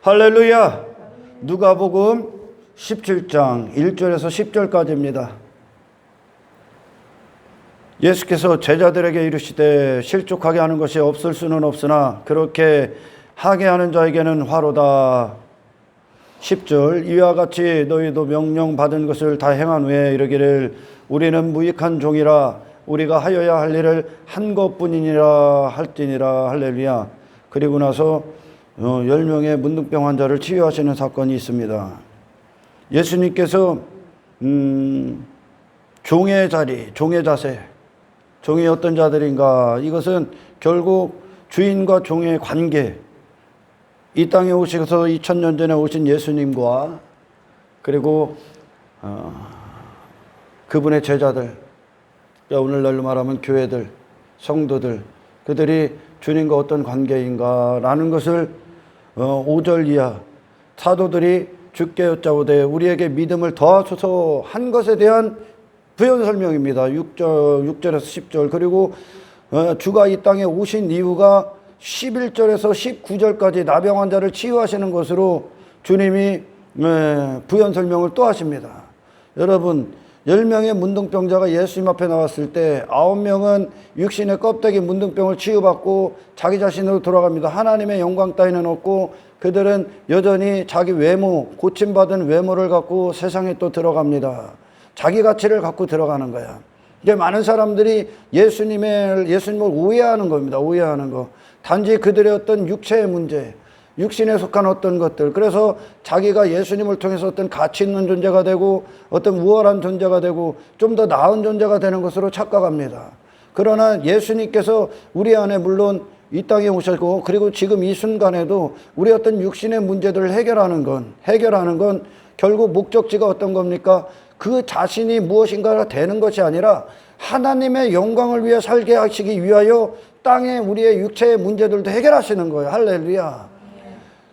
할렐루야. 누가복음 17장 1절에서 10절까지입니다. 예수께서 제자들에게 이르시되 실족하게 하는 것이 없을 수는 없으나 그렇게 하게 하는 자에게는 화로다. 10절 이와 같이 너희도 명령받은 것을 다 행한 후에 이르기를 우리는 무익한 종이라 우리가 하여야 할 일을 한 것뿐이니라 할지니라. 할렐루야. 그리고 나서 10명의 문둥병 환자를 치유하시는 사건이 있습니다. 예수님께서 종의 자리, 종의 자세, 종이 어떤 자들인가? 이것은 결국 주인과 종의 관계, 이 땅에 오셔서 2000년 전에 오신 예수님과 그리고 그분의 제자들, 오늘날로 말하면 교회들, 성도들, 그들이 주님과 어떤 관계인가라는 것을 5절 이하 사도들이 주께 여짜오되 우리에게 믿음을 더하소서 한 것에 대한 부연 설명입니다. 6절에서 10절. 그리고 주가 이 땅에 오신 이유가 11절에서 19절까지 나병 환자를 치유하시는 것으로 주님이 부연 설명을 또 하십니다. 여러분, 10명의 문둥병자가 예수님 앞에 나왔을 때 9명은 육신의 껍데기 문둥병을 치유받고 자기 자신으로 돌아갑니다. 하나님의 영광 따위는 없고 그들은 여전히 자기 외모, 고침받은 외모를 갖고 세상에 또 들어갑니다. 자기 가치를 갖고 들어가는 거야. 이제 많은 사람들이 예수님을 오해하는 겁니다. 오해하는 거. 단지 그들의 어떤 육체의 문제, 육신에 속한 어떤 것들, 그래서 자기가 예수님을 통해서 어떤 가치 있는 존재가 되고 어떤 우월한 존재가 되고 좀 더 나은 존재가 되는 것으로 착각합니다. 그러나 예수님께서 우리 안에 물론 이 땅에 오셨고 그리고 지금 이 순간에도 우리 어떤 육신의 문제들을 해결하는 건 결국 목적지가 어떤 겁니까? 그 자신이 무엇인가가 되는 것이 아니라 하나님의 영광을 위해 살게 하시기 위하여 땅에 우리의 육체의 문제들도 해결하시는 거예요. 할렐루야.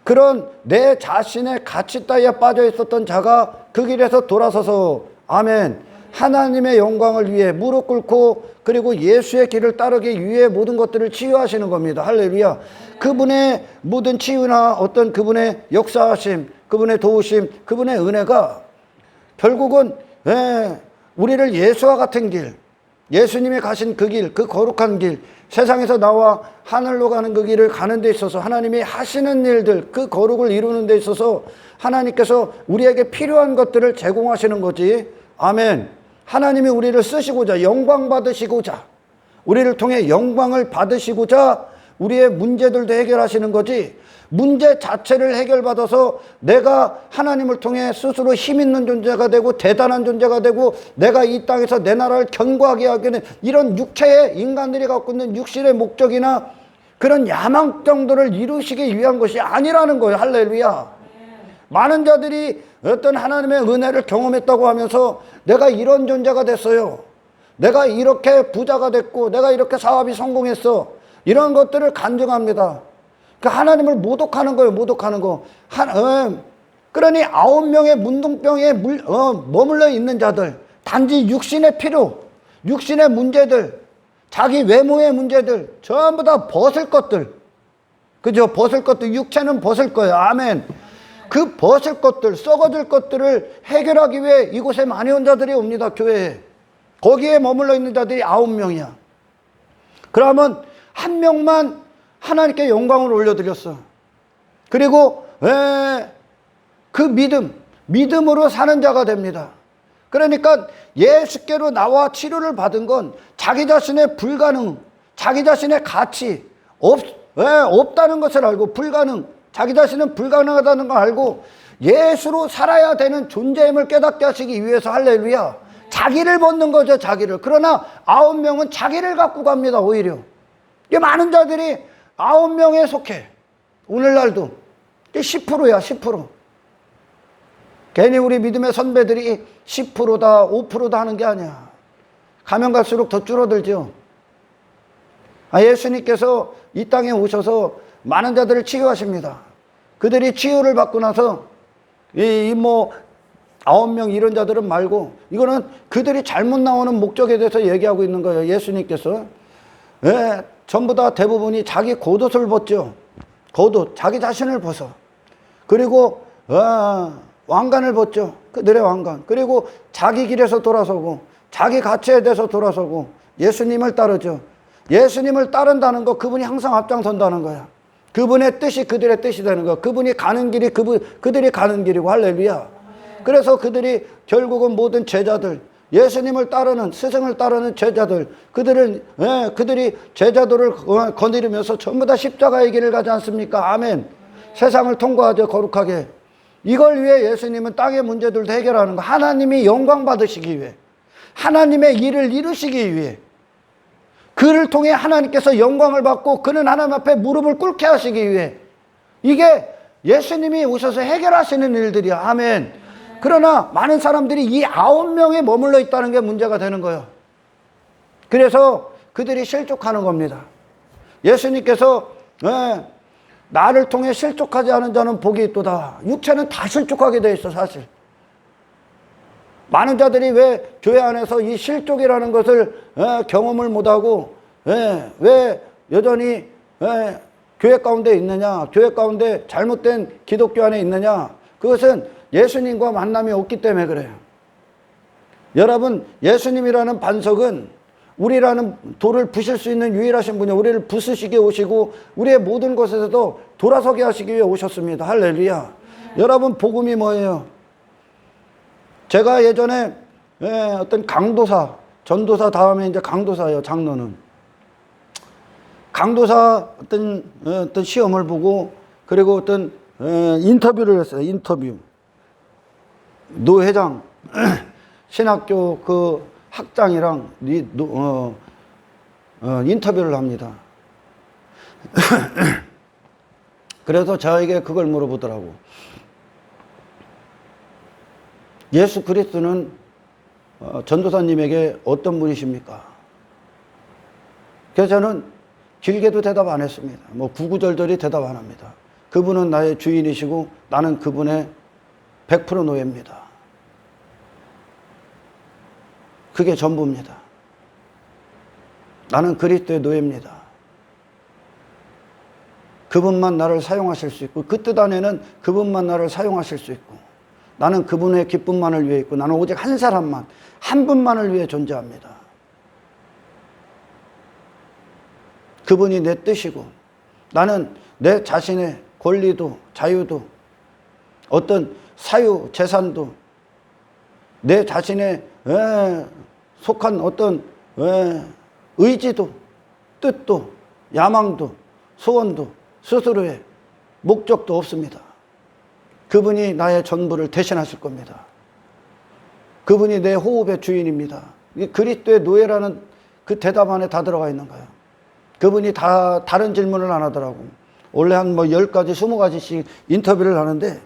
그런 내 자신의 가치 따위에 빠져 있었던 자가 그 길에서 돌아서서 아멘, 하나님의 영광을 위해 무릎 꿇고 그리고 예수의 길을 따르기 위해 모든 것들을 치유하시는 겁니다. 할렐루야. 그분의 모든 치유나 어떤 그분의 역사하심, 그분의 도우심, 그분의 은혜가 결국은 우리를 예수와 같은 길, 예수님이 가신 그 길, 그 거룩한 길, 세상에서 나와 하늘로 가는 그 길을 가는 데 있어서 하나님이 하시는 일들, 그 거룩을 이루는 데 있어서 하나님께서 우리에게 필요한 것들을 제공하시는 거지. 아멘. 하나님이 우리를 쓰시고자, 영광 받으시고자, 우리를 통해 영광을 받으시고자 우리의 문제들도 해결하시는 거지. 문제 자체를 해결받아서 내가 하나님을 통해 스스로 힘 있는 존재가 되고 대단한 존재가 되고 내가 이 땅에서 내 나라를 견고하게 하기는 이런 육체의 인간들이 갖고 있는 육신의 목적이나 그런 야망 정도를 이루시기 위한 것이 아니라는 거예요. 할렐루야. 많은 자들이 어떤 하나님의 은혜를 경험했다고 하면서 내가 이런 존재가 됐어요, 내가 이렇게 부자가 됐고 내가 이렇게 사업이 성공했어, 이런 것들을 간증합니다. 그 하나님을 모독하는 거예요. 모독하는 거. 그러니 9명의 문둥병에 머물러 있는 자들, 단지 육신의 필요, 육신의 문제들, 자기 외모의 문제들, 전부 다 벗을 것들, 그죠? 벗을 것들, 육체는 벗을 거예요. 아멘. 그 벗을 것들, 썩어질 것들을 해결하기 위해 이곳에 많이 온 자들이 옵니다. 교회에. 거기에 머물러 있는 자들이 9명이야. 그러면 한 명만 하나님께 영광을 올려드렸어. 그리고 그 믿음으로 사는 자가 됩니다. 그러니까 예수께로 나와 치료를 받은 건 자기 자신의 불가능, 자기 자신의 가치 없다는 것을 알고, 자기 자신은 불가능하다는 걸 알고 예수로 살아야 되는 존재임을 깨닫게 하시기 위해서, 할렐루야, 자기를 벗는 거죠. 자기를. 그러나 9명은 자기를 갖고 갑니다. 오히려 많은 자들이 9명에 속해. 오늘날도 10%야 10%. 괜히 우리 믿음의 선배들이 10%다 5%다 하는 게 아니야. 가면 갈수록 더 줄어들죠. 예수님께서 이 땅에 오셔서 많은 자들을 치유하십니다. 그들이 치유를 받고 나서 9명 이런 자들은 말고, 이거는 그들이 잘못 나오는 목적에 대해서 얘기하고 있는 거예요. 예수님께서 전부 다 대부분이 자기 겉옷을 벗죠. 겉옷, 자기 자신을 벗어. 그리고 왕관을 벗죠. 그들의 왕관. 그리고 자기 길에서 돌아서고 자기 가치에 대해서 돌아서고 예수님을 따르죠. 예수님을 따른다는 거, 그분이 항상 앞장선다는 거야. 그분의 뜻이 그들의 뜻이 되는 거야. 그분이 가는 길이 그들이 가는 길이고. 할렐루야. 그래서 그들이 결국은 모든 제자들, 예수님을 따르는, 스승을 따르는 제자들, 그들이 제자들을 거느리면서 전부 다 십자가의 길을 가지 않습니까? 아멘. 세상을 통과하죠, 거룩하게. 이걸 위해 예수님은 땅의 문제들도 해결하는 거. 하나님이 영광 받으시기 위해, 하나님의 일을 이루시기 위해, 그를 통해 하나님께서 영광을 받고 그는 하나님 앞에 무릎을 꿇게 하시기 위해, 이게 예수님이 오셔서 해결하시는 일들이야. 아멘. 그러나 많은 사람들이 이 9명에 머물러 있다는 게 문제가 되는 거예요. 그래서 그들이 실족하는 겁니다. 예수님께서 나를 통해 실족하지 않은 자는 복이 있도다. 육체는 다 실족하게 돼 있어, 사실. 많은 자들이 왜 교회 안에서 이 실족이라는 것을 경험을 못하고 왜 여전히 교회 가운데 있느냐, 교회 가운데 잘못된 기독교 안에 있느냐, 그것은 예수님과 만남이 없기 때문에 그래요. 여러분, 예수님이라는 반석은 우리라는 돌을 부실 수 있는 유일하신 분이 우리를 부수시게 오시고 우리의 모든 것에서도 돌아서게 하시기 위해 오셨습니다. 할렐루야. 여러분, 복음이 뭐예요? 제가 예전에 어떤 강도사, 전도사 다음에 이제 강도사예요. 장로는 강도사 어떤 시험을 보고, 그리고 어떤 인터뷰를 했어요. 인터뷰. 노 회장 신학교 그 학장이랑 인터뷰를 합니다. 그래서 저에게 그걸 물어보더라고. 예수 그리스도는 전도사님에게 어떤 분이십니까? 그래서 저는 길게도 대답 안 했습니다. 뭐 구구절절히 대답 안 합니다. 그분은 나의 주인이시고 나는 그분의 100% 노예입니다. 그게 전부입니다. 나는 그리스도의 노예입니다. 그분만 나를 사용하실 수 있고, 그 뜻 안에는 그분만 나를 사용하실 수 있고, 나는 그분의 기쁨만을 위해 있고, 나는 오직 한 사람만, 한 분만을 위해 존재합니다. 그분이 내 뜻이고, 나는 내 자신의 권리도 자유도 어떤 사유 재산도 내 자신의 속한 어떤 의지도 뜻도 야망도 소원도 스스로의 목적도 없습니다. 그분이 나의 전부를 대신하실 겁니다. 그분이 내 호흡의 주인입니다. 이 그리스도의 노예라는 그 대답 안에 다 들어가 있는 거예요. 그분이 다 다른 질문을 안 하더라고. 원래 한 10가지, 20가지씩 인터뷰를 하는데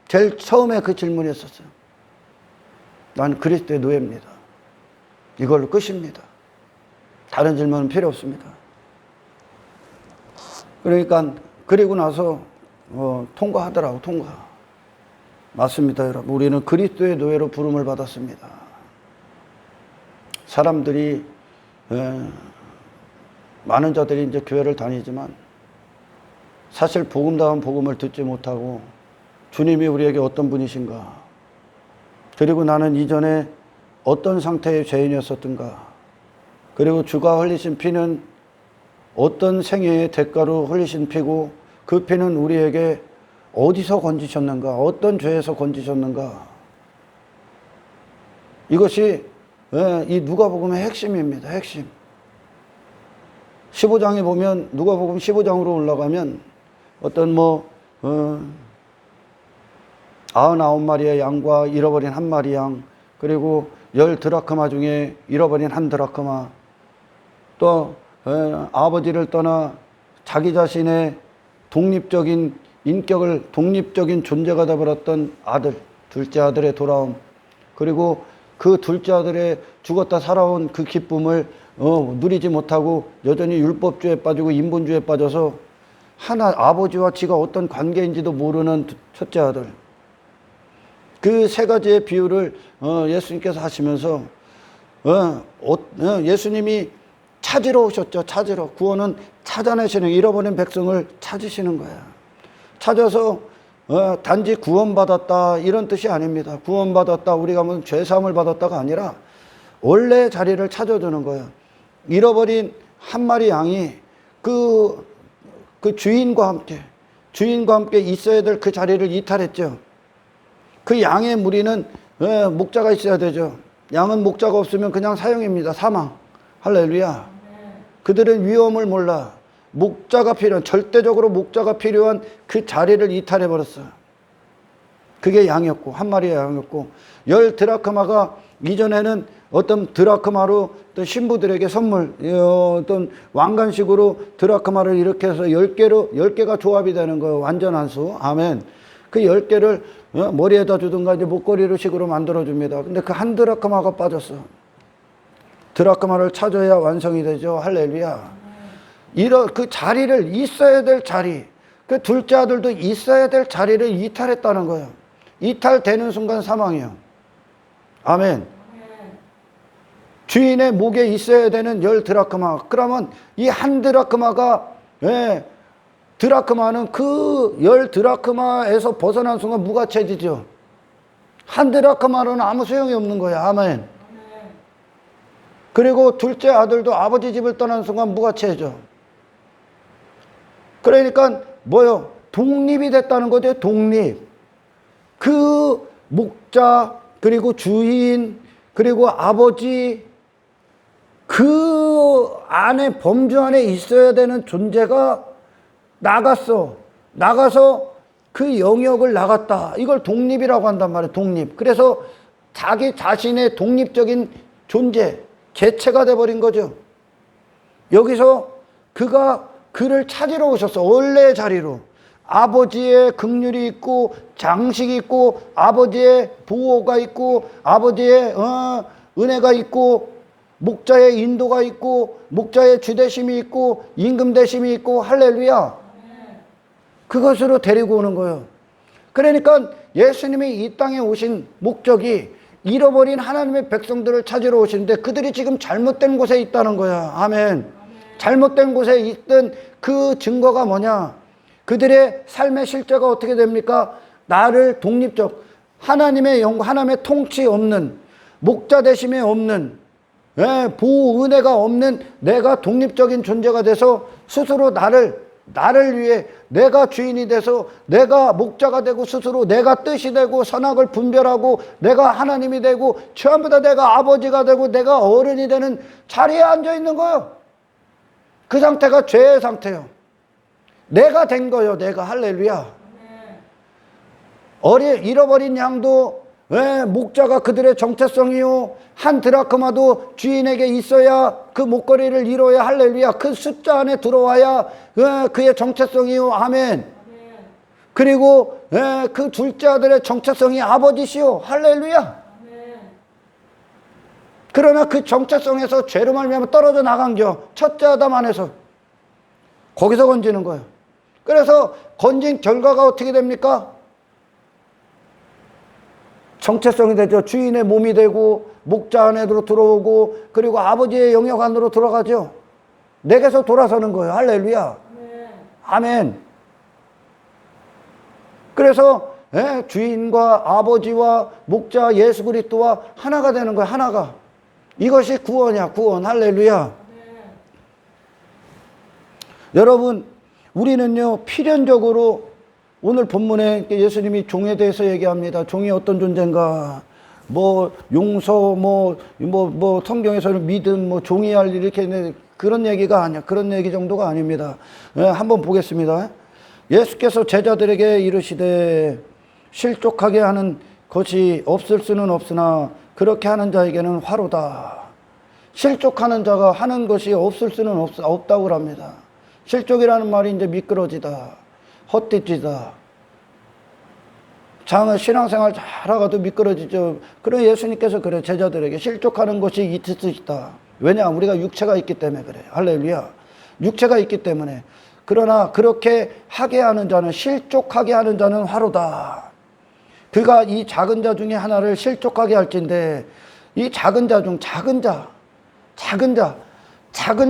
제일 처음에 그 질문이었었어요. 난 그리스도의 노예입니다. 이걸로 끝입니다. 다른 질문은 필요 없습니다. 그러니까 그리고 나서 통과하더라고. 통과. 맞습니다, 여러분. 우리는 그리스도의 노예로 부름을 받았습니다. 사람들이 많은 자들이 이제 교회를 다니지만 사실 복음다운 복음을 듣지 못하고 주님이 우리에게 어떤 분이신가, 그리고 나는 이전에 어떤 상태의 죄인이었었던가, 그리고 주가 흘리신 피는 어떤 생애의 대가로 흘리신 피고 그 피는 우리에게 어디서 건지셨는가, 어떤 죄에서 건지셨는가, 이것이 이 누가복음의 핵심입니다. 핵심. 15장에 보면, 누가복음 15장으로 올라가면 어떤 99마리의 양과 잃어버린 1마리 양, 그리고 10드라크마 중에 잃어버린 1드라크마, 또 아버지를 떠나 자기 자신의 독립적인 인격을, 독립적인 존재가 되어버렸던 아들, 둘째 아들의 돌아옴, 그리고 그 둘째 아들의 죽었다 살아온 그 기쁨을 누리지 못하고 여전히 율법주의에 빠지고 인본주의에 빠져서 아버지와 지가 어떤 관계인지도 모르는 첫째 아들, 그 세 가지의 비유를 예수님께서 하시면서 예수님이 찾으러 오셨죠. 구원은 찾아내시는, 잃어버린 백성을 찾으시는 거야. 찾아서 단지 구원받았다 이런 뜻이 아닙니다. 구원받았다, 우리가 무슨 죄사함을 받았다가 아니라 원래 자리를 찾아주는 거예요. 잃어버린 한 마리 양이 그 주인과 함께 있어야 될 그 자리를 이탈했죠. 그 양의 무리는 목자가 있어야 되죠. 양은 목자가 없으면 그냥 사형입니다. 사망. 할렐루야. 그들은 위험을 몰라. 절대적으로 목자가 필요한 그 자리를 이탈해버렸어요. 그게 양이었고, 한 마리의 양이었고, 10드라크마가 이전에는 어떤 드라크마로 어떤 신부들에게 선물, 어떤 왕관식으로 드라크마를 이렇게 해서 10개가 조합이 되는 거예요. 완전한 수. 아멘. 그 10개를 머리에다 주든가 이제 목걸이로 식으로 만들어줍니다. 근데 그 한 드라크마가 빠졌어. 드라크마를 찾아야 완성이 되죠. 할렐루야. 그 자리를, 있어야 될 자리, 그 둘째 아들도 있어야 될 자리를 이탈했다는 거예요. 이탈되는 순간 사망이에요. 아멘. 주인의 목에 있어야 되는 10드라크마. 그러면 이 한 드라크마가, 드라크마는 그 10드라크마에서 벗어난 순간 무가치해지죠. 한 드라크마로는 아무 소용이 없는 거예요. 아멘. 그리고 둘째 아들도 아버지 집을 떠나는 순간 무가치해져. 그러니까 뭐요? 독립이 됐다는 거죠. 독립. 그 목자, 그리고 주인, 그리고 아버지, 그 안에, 범주 안에 있어야 되는 존재가 나가서 그 영역을 나갔다. 이걸 독립이라고 한단 말이에요. 독립. 그래서 자기 자신의 독립적인 존재, 개체가 돼버린 거죠. 여기서 그를 찾으러 오셨어. 원래의 자리로. 아버지의 긍휼이 있고 장식이 있고 아버지의 보호가 있고 아버지의 은혜가 있고 목자의 인도가 있고 목자의 주대심이 있고 임금대심이 있고 할렐루야. 그것으로 데리고 오는 거예요. 그러니까 예수님이 이 땅에 오신 목적이 잃어버린 하나님의 백성들을 찾으러 오시는데 그들이 지금 잘못된 곳에 있다는 거야. 아멘. 잘못된 곳에 있던 그 증거가 뭐냐? 그들의 삶의 실제가 어떻게 됩니까? 나를 독립적, 하나님의 통치 없는, 목자 대심에 없는, 보호 은혜가 없는 내가 독립적인 존재가 돼서 스스로 나를 위해 내가 주인이 돼서 내가 목자가 되고 스스로 내가 뜻이 되고 선악을 분별하고 내가 하나님이 되고 전부 다 내가 아버지가 되고 내가 어른이 되는 자리에 앉아 있는 거예요. 그 상태가 죄의 상태예요. 내가 된 거예요. 내가. 할렐루야. 잃어버린 양도 목자가 그들의 정체성이요. 한 드라크마도 주인에게 있어야 그 목걸이를 이뤄야 할렐루야. 그 숫자 안에 들어와야 그의 정체성이요. 아멘. 그리고 그 둘째 아들의 정체성이 아버지시요. 할렐루야. 그러나 그 정체성에서 죄로 말미암아 떨어져 나간겨. 첫째 아담 안에서. 거기서 건지는 거예요. 그래서 건진 결과가 어떻게 됩니까? 정체성이 되죠. 주인의 몸이 되고 목자 안으로 들어오고 그리고 아버지의 영역 안으로 들어가죠. 내게서 돌아서는 거예요. 할렐루야. 아멘. 그래서 주인과 아버지와 목자 예수 그리스도와 하나가 되는 거예요. 하나가. 이것이 구원이야. 구원. 할렐루야. 여러분, 우리는요 필연적으로 오늘 본문에 예수님이 종에 대해서 얘기합니다. 종이 어떤 존재인가? 용서, 성경에서는 믿음, 종이 할 일, 이렇게 그런 얘기가 아니야. 그런 얘기 정도가 아닙니다. 한번 보겠습니다. 예수께서 제자들에게 이르시되 실족하게 하는 것이 없을 수는 없으나 그렇게 하는 자에게는 화로다. 실족하는 자가 하는 것이 없을 수는 없다고 합니다. 실족이라는 말이 이제 미끄러지다, 헛디지다. 신앙생활 잘하고도 미끄러지죠. 그래 예수님께서 그래 제자들에게 실족하는 것이 있으시다. 왜냐? 우리가 육체가 있기 때문에 그래. 할렐루야. 육체가 있기 때문에. 그러나 그렇게 하게 하는 자는, 실족하게 하는 자는 화로다. 그가 이 작은 자 중에 하나를 실족하게 할진데, 이 작은 자 중 작은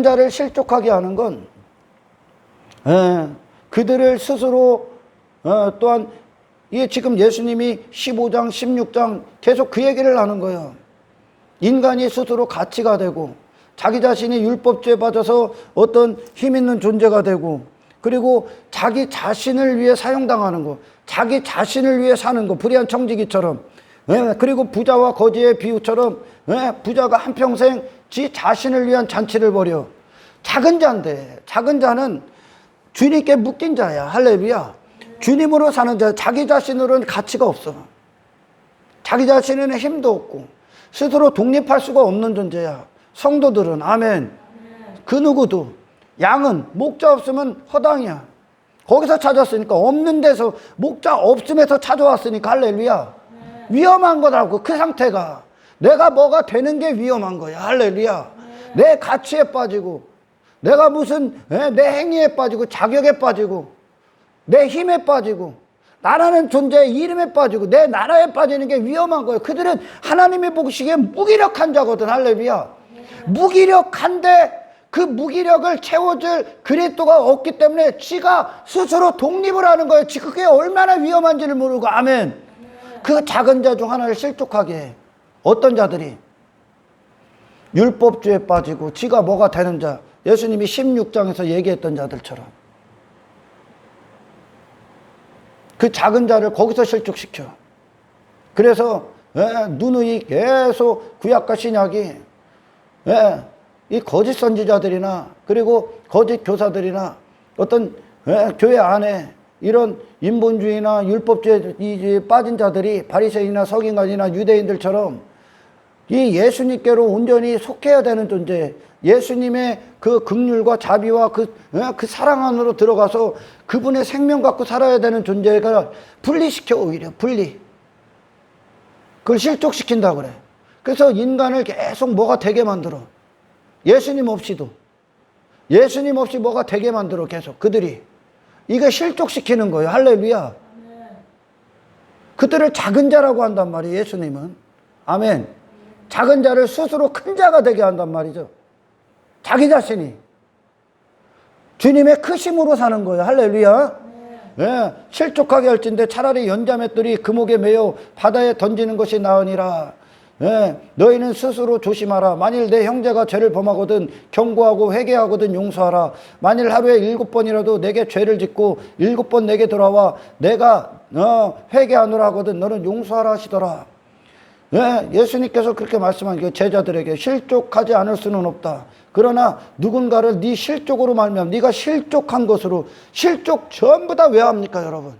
자를 실족하게 하는 건 그들을 스스로 또한 이게 지금 예수님이 15장, 16장 계속 그 얘기를 하는 거예요. 인간이 스스로 가치가 되고 자기 자신이 율법주의에 빠져서 어떤 힘 있는 존재가 되고 그리고 자기 자신을 위해 사용당하는 거, 자기 자신을 위해 사는 거, 불의한 청지기처럼. 그리고 부자와 거지의 비유처럼 부자가 한평생 지 자신을 위한 잔치를 벌여. 작은 자인데, 작은 자는 주님께 묶인 자야. 할렐루야. 주님으로 사는 자, 자기 자신으로는 가치가 없어. 자기 자신에는 힘도 없고 스스로 독립할 수가 없는 존재야. 성도들은 아멘. 그 누구도. 양은 목자 없으면 허당이야. 거기서 찾았으니까, 없는 데서 목자 없음에서 찾아왔으니까 할렐루야. 위험한 거라고. 그 상태가 내가 뭐가 되는 게 위험한 거야. 할렐루야. 내 가치에 빠지고 내가 무슨 내 행위에 빠지고 자격에 빠지고 내 힘에 빠지고 나라는 존재의 이름에 빠지고 내 나라에 빠지는 게 위험한 거예요. 그들은 하나님이 보시기에 무기력한 자거든. 할렐루야. 무기력한데 그 무기력을 채워줄 그리스도가 없기 때문에 지가 스스로 독립을 하는 거예요. 그게 얼마나 위험한지를 모르고. 아멘. 그 작은 자 중 하나를 실족하게 해. 어떤 자들이? 율법주의에 빠지고 지가 뭐가 되는 자. 예수님이 16장에서 얘기했던 자들처럼. 그 작은 자를 거기서 실족시켜. 그래서 누누이 계속 구약과 신약이 이 거짓 선지자들이나 그리고 거짓 교사들이나 어떤 교회 안에 이런 인본주의나 율법주의에 빠진 자들이 바리새인이나 서기관이나 유대인들처럼 이 예수님께로 온전히 속해야 되는 존재, 예수님의 그 긍휼과 자비와 그 사랑 안으로 들어가서 그분의 생명 갖고 살아야 되는 존재가 분리시켜. 오히려 분리. 그걸 실족시킨다 그래. 그래서 인간을 계속 뭐가 되게 만들어. 예수님 없이도. 예수님 없이 뭐가 되게 만들어. 계속 그들이. 이게 실족시키는 거예요. 할렐루야. 그들을 작은 자라고 한단 말이에요. 예수님은. 아멘. 작은 자를 스스로 큰 자가 되게 한단 말이죠. 자기 자신이. 주님의 크심으로 사는 거예요. 할렐루야. 실족하게 할진대 차라리 연자맷돌이 금옥에 매여 바다에 던지는 것이 나으니라. 너희는 스스로 조심하라. 만일 내 형제가 죄를 범하거든 경고하고 회개하거든 용서하라. 만일 하루에 7번이라도 내게 죄를 짓고 7번 내게 돌아와 내가 회개하노라 하거든 너는 용서하라 하시더라. 예수님께서 그렇게 말씀하니까 제자들에게 실족하지 않을 수는 없다. 그러나 누군가를 네 실족으로 말미암아 네가 실족한 것으로. 실족 전부 다 왜 합니까 여러분?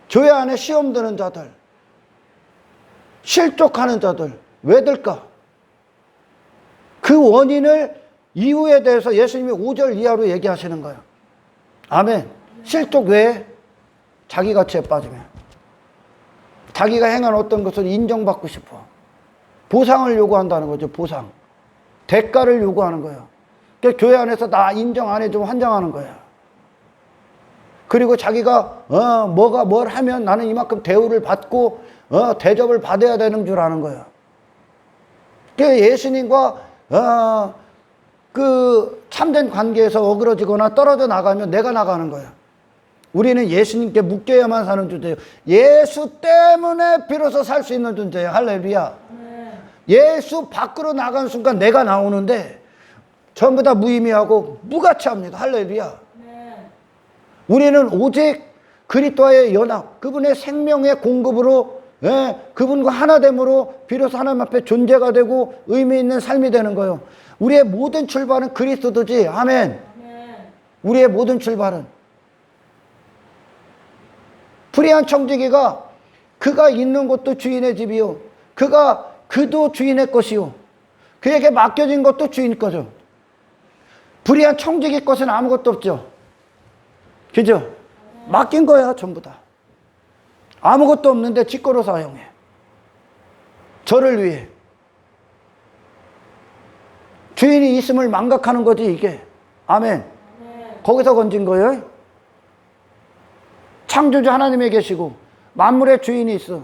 교회 안에 시험 드는 자들, 실족하는 자들 왜 들까? 그 원인을 이유에 대해서 예수님이 5절 이하로 얘기하시는 거예요. 아멘. 실족 왜? 자기 가치에 빠지면. 자기가 행한 어떤 것을 인정받고 싶어. 보상을 요구한다는 거죠. 보상. 대가를 요구하는 거예요. 그러니까 교회 안에서 나 인정 안 해주면 환장하는 거야. 그리고 자기가 뭐가 뭘 하면 나는 이만큼 대우를 받고 대접을 받아야 되는 줄 아는 거예요. 그러니까 예수님과 그 참된 관계에서 어그러지거나 떨어져 나가면 내가 나가는 거야. 우리는 예수님께 묶여야만 사는 존재예요. 예수 때문에 비로소 살 수 있는 존재예요. 할렐루야. 예수 밖으로 나간 순간 내가 나오는데 전부 다 무의미하고 무가치합니다. 할렐루야. 우리는 오직 그리스도와의 연합, 그분의 생명의 공급으로 그분과 하나됨으로 비로소 하나님 앞에 존재가 되고 의미 있는 삶이 되는 거예요. 우리의 모든 출발은 그리스도지. 아멘. 우리의 모든 출발은. 불의한 청지기가 그가 있는 곳도 주인의 집이요 그도 주인의 것이요 그에게 맡겨진 것도 주인 거죠. 불의한 청지기 것은 아무것도 없죠. 그죠? 맡긴 거야 전부 다. 아무것도 없는데 지 거로 사용해. 저를 위해. 주인이 있음을 망각하는 거지 이게. 아멘. 거기서 건진 거예요. 창조주 하나님에 계시고 만물의 주인이 있어.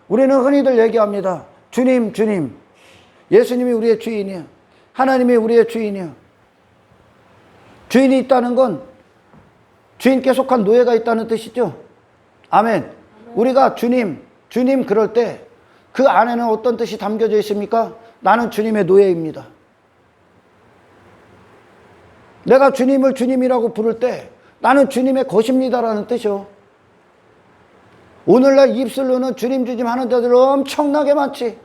우리는 흔히들 얘기합니다. 주님, 주님. 예수님이 우리의 주인이야. 하나님이 우리의 주인이야. 주인이 있다는 건 주인께 속한 노예가 있다는 뜻이죠. 아멘. 우리가 주님 그럴 때 그 안에는 어떤 뜻이 담겨져 있습니까? 나는 주님의 노예입니다. 내가 주님을 주님이라고 부를 때 나는 주님의 것입니다라는 뜻이요. 오늘날 입술로는 주님 하는 자들 엄청나게 많지.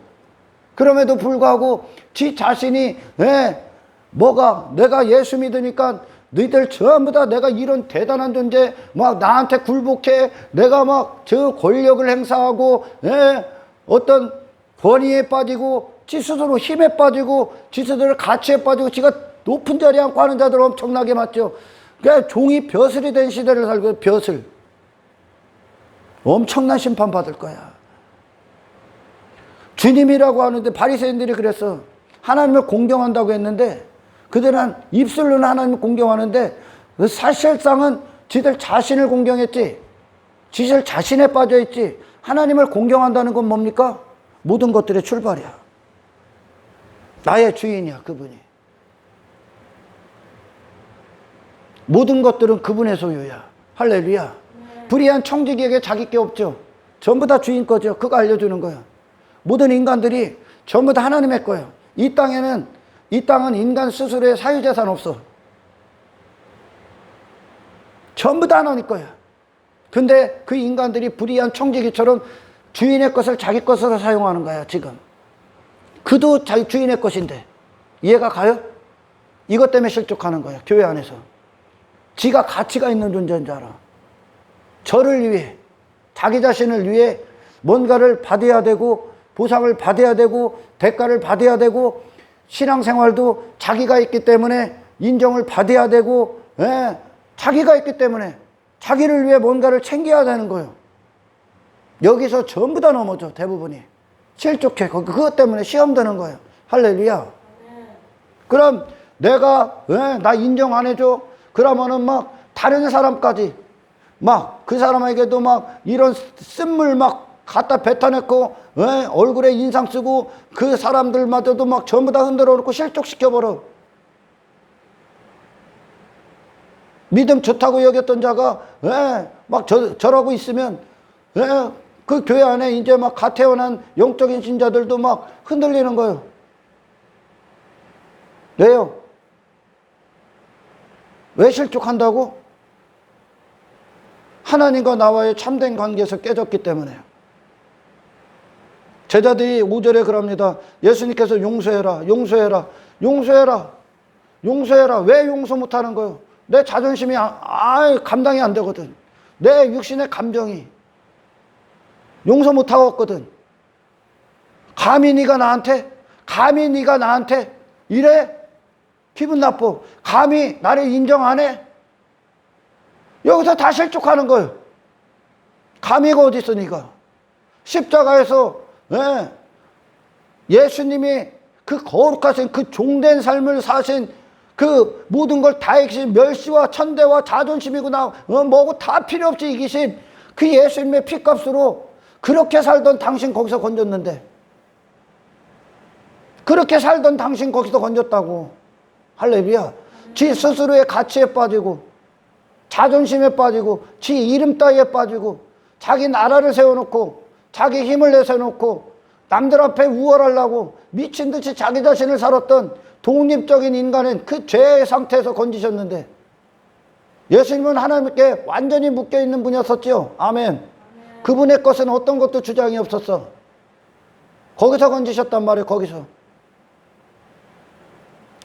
그럼에도 불구하고 지 자신이 내가 예수 믿으니까 너희들 전부 다 내가 이런 대단한 존재 막 나한테 굴복해, 내가 막 저 권력을 행사하고 어떤 권위에 빠지고 지 스스로 힘에 빠지고 지 스스로 가치에 빠지고 지가 높은 자리에 앉고 하는 자들 엄청나게 많죠. 그러니까 종이 벼슬이 된 시대를 살고, 벼슬 엄청난 심판 받을 거야. 주님이라고 하는데 바리새인들이 그랬어. 하나님을 공경한다고 했는데 그들은 입술로는 하나님을 공경하는데 사실상은 지들 자신을 공경했지, 지들 자신에 빠져있지. 하나님을 공경한다는 건 뭡니까? 모든 것들의 출발이야. 나의 주인이야, 그분이. 모든 것들은 그분의 소유야. 할렐루야. 불의한 청지기에게 자기 게 없죠. 전부 다 주인 거죠. 그거 알려주는 거야. 모든 인간들이 전부 다 하나님의 거예요. 이 땅은 인간 스스로의 사유재산 없어. 전부 다 하나님 거야. 근데 그 인간들이 불의한 청지기처럼 주인의 것을 자기 것으로 사용하는 거야, 지금. 그도 자기 주인의 것인데. 이해가 가요? 이것 때문에 실족하는 거야, 교회 안에서. 지가 가치가 있는 존재인 줄 알아. 저를 위해, 자기 자신을 위해 뭔가를 받아야 되고, 보상을 받아야 되고, 대가를 받아야 되고, 신앙생활도 자기가 있기 때문에 인정을 받아야 되고, 자기가 있기 때문에 자기를 위해 뭔가를 챙겨야 되는 거예요. 여기서 전부 다 넘어져, 대부분이. 실족해. 그것 때문에 시험 드는 거예요. 할렐루야. 그럼 내가 나 인정 안 해줘? 그러면은 막 다른 사람까지 막 그 사람에게도 막 이런 쓴물 막 갖다 뱉어냈고 얼굴에 인상 쓰고 그 사람들마저도 막 전부 다 흔들어 놓고 실족시켜버려. 믿음 좋다고 여겼던 자가 막 저러고 있으면 그 교회 안에 이제 막 갓 태어난 영적인 신자들도 막 흔들리는 거예요. 왜요? 왜 실족한다고? 하나님과 나와의 참된 관계에서 깨졌기 때문에요. 제자들이 5절에 그럽니다. 예수님께서 용서해라, 용서해라, 용서해라, 용서해라. 왜 용서 못하는 거예요? 내 자존심이 감당이 안 되거든. 내 육신의 감정이 용서 못하겠거든. 감히 네가 나한테 이래? 기분 나빠. 감히 나를 인정 안 해? 여기서 다 실족하는 거예요. 감히가 어디 있어, 네가? 십자가에서 예수님이 그 거룩하신 그 종된 삶을 사신 그 모든 걸 다 이기신 멸시와 천대와 자존심이고 뭐고 다 필요 없이 이기신 그 예수님의 피값으로 그렇게 살던 당신 거기서 건졌는데, 그렇게 살던 당신 거기서 건졌다고. 할렐루야. 지 스스로의 가치에 빠지고 자존심에 빠지고 지 이름 따위에 빠지고 자기 나라를 세워놓고 자기 힘을 내세워놓고 남들 앞에 우월하려고 미친 듯이 자기 자신을 살았던 독립적인 인간은 그 죄의 상태에서 건지셨는데, 예수님은 하나님께 완전히 묶여있는 분이었었죠. 아멘. 그분의 것은 어떤 것도 주장이 없었어. 거기서 건지셨단 말이에요. 거기서.